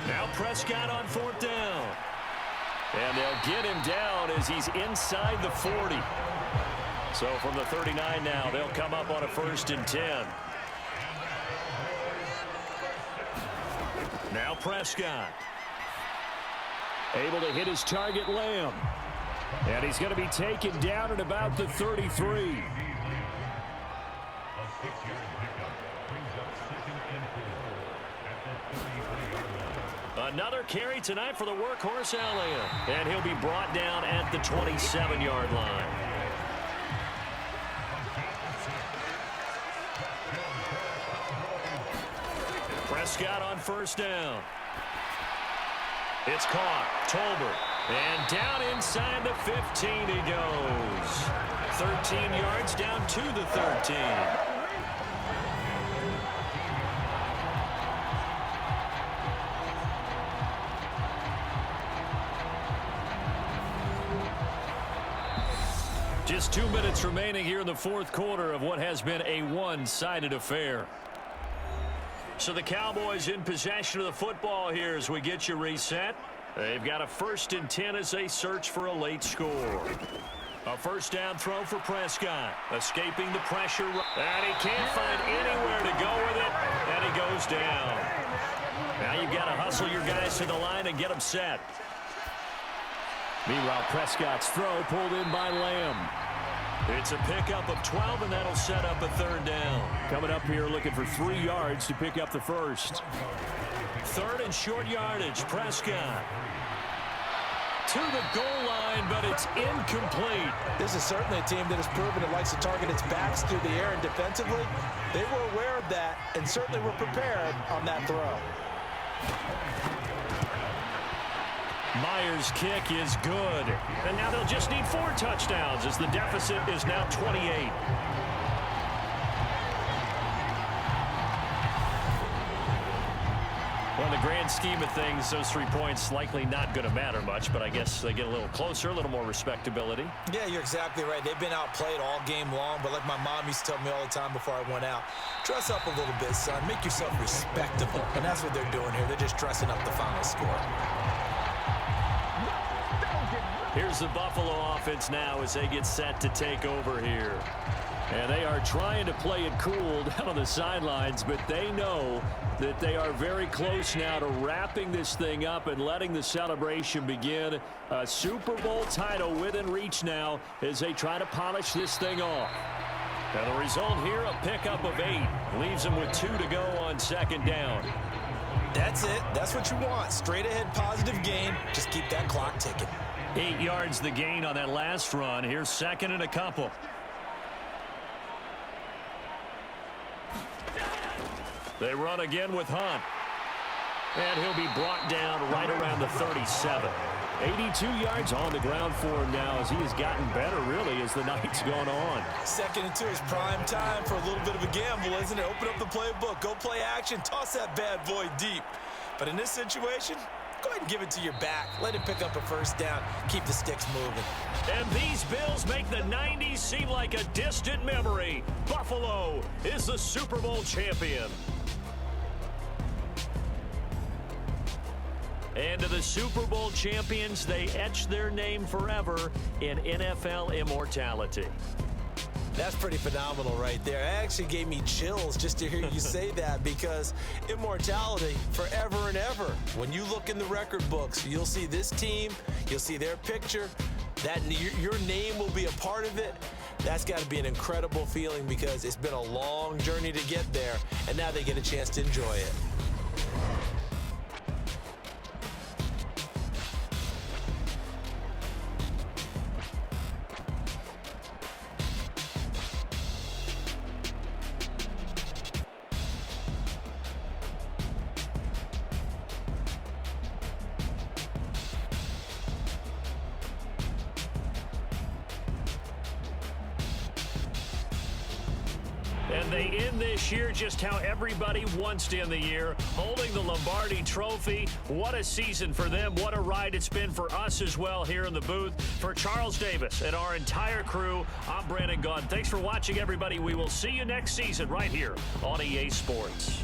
Now Prescott on 4th down. And they'll get him down as he's inside the 40. So from the 39 now, they'll come up on a 1st and 10. Now Prescott. Able to hit his target, Lamb. And he's going to be taken down at about the 33. Another carry tonight for the workhorse, Elliott. And he'll be brought down at the 27-yard line. Prescott on 1st down. It's caught. Tolbert. And down inside the 15 he goes. 13 yards down to the 13. Just 2 minutes remaining here in the 4th quarter of what has been a one-sided affair. So the Cowboys in possession of the football here as we get you reset. They've got a 1st and 10 as they search for a late score. A 1st down throw for Prescott. Escaping the pressure. And he can't find anywhere to go with it. And he goes down. Now you've got to hustle your guys to the line and get them set. Meanwhile, Prescott's throw pulled in by Lamb. It's a pickup of 12, and that'll set up a 3rd down. Coming up here looking for 3 yards to pick up the 1st. 3rd and short yardage. Prescott to the goal line, but it's incomplete. This is certainly a team that has proven it likes to target its backs through the air, and defensively, they were aware of that and certainly were prepared on that throw. Myers' kick is good. And now they'll just need 4 touchdowns as the deficit is now 28. Well, in the grand scheme of things, those 3 points likely not going to matter much, but I guess they get a little closer, a little more respectability. Yeah, you're exactly right. They've been outplayed all game long, but like my mom used to tell me all the time before I went out, dress up a little bit, son. Make yourself respectable. And that's what they're doing here. They're just dressing up the final score. Here's the Buffalo offense now as they get set to take over here. And they are trying to play it cool down on the sidelines, but they know that they are very close now to wrapping this thing up and letting the celebration begin. A Super Bowl title within reach now as they try to polish this thing off. Now the result here, a pickup of 8. Leaves them with 2 to go on 2nd down. That's it. That's what you want. Straight ahead positive gain. Just keep that clock ticking. 8 yards the gain on that last run. Here's 2nd and a couple. They run again with Hunt. And he'll be brought down right around the 37. 82 yards on the ground for him now as he has gotten better, really, as the night's gone on. 2nd and 2 is prime time for a little bit of a gamble, isn't it? Open up the playbook. Go play action. Toss that bad boy deep. But in this situation, go ahead and give it to your back. Let him pick up a 1st down. Keep the sticks moving. And these Bills make the 90s seem like a distant memory. Buffalo is the Super Bowl champion. And to the Super Bowl champions, they etch their name forever in NFL immortality. That's pretty phenomenal right there. It actually gave me chills just to hear you say that, because immortality forever and ever. When you look in the record books, you'll see this team, you'll see their picture, that your name will be a part of it. That's got to be an incredible feeling, because it's been a long journey to get there, and now they get a chance to enjoy it. And they end this year just how everybody wants to end the year, holding the Lombardi Trophy. What a season for them. What a ride it's been for us as well here in the booth. For Charles Davis and our entire crew, I'm Brandon Gaudin. Thanks for watching, everybody. We will see you next season right here on EA Sports.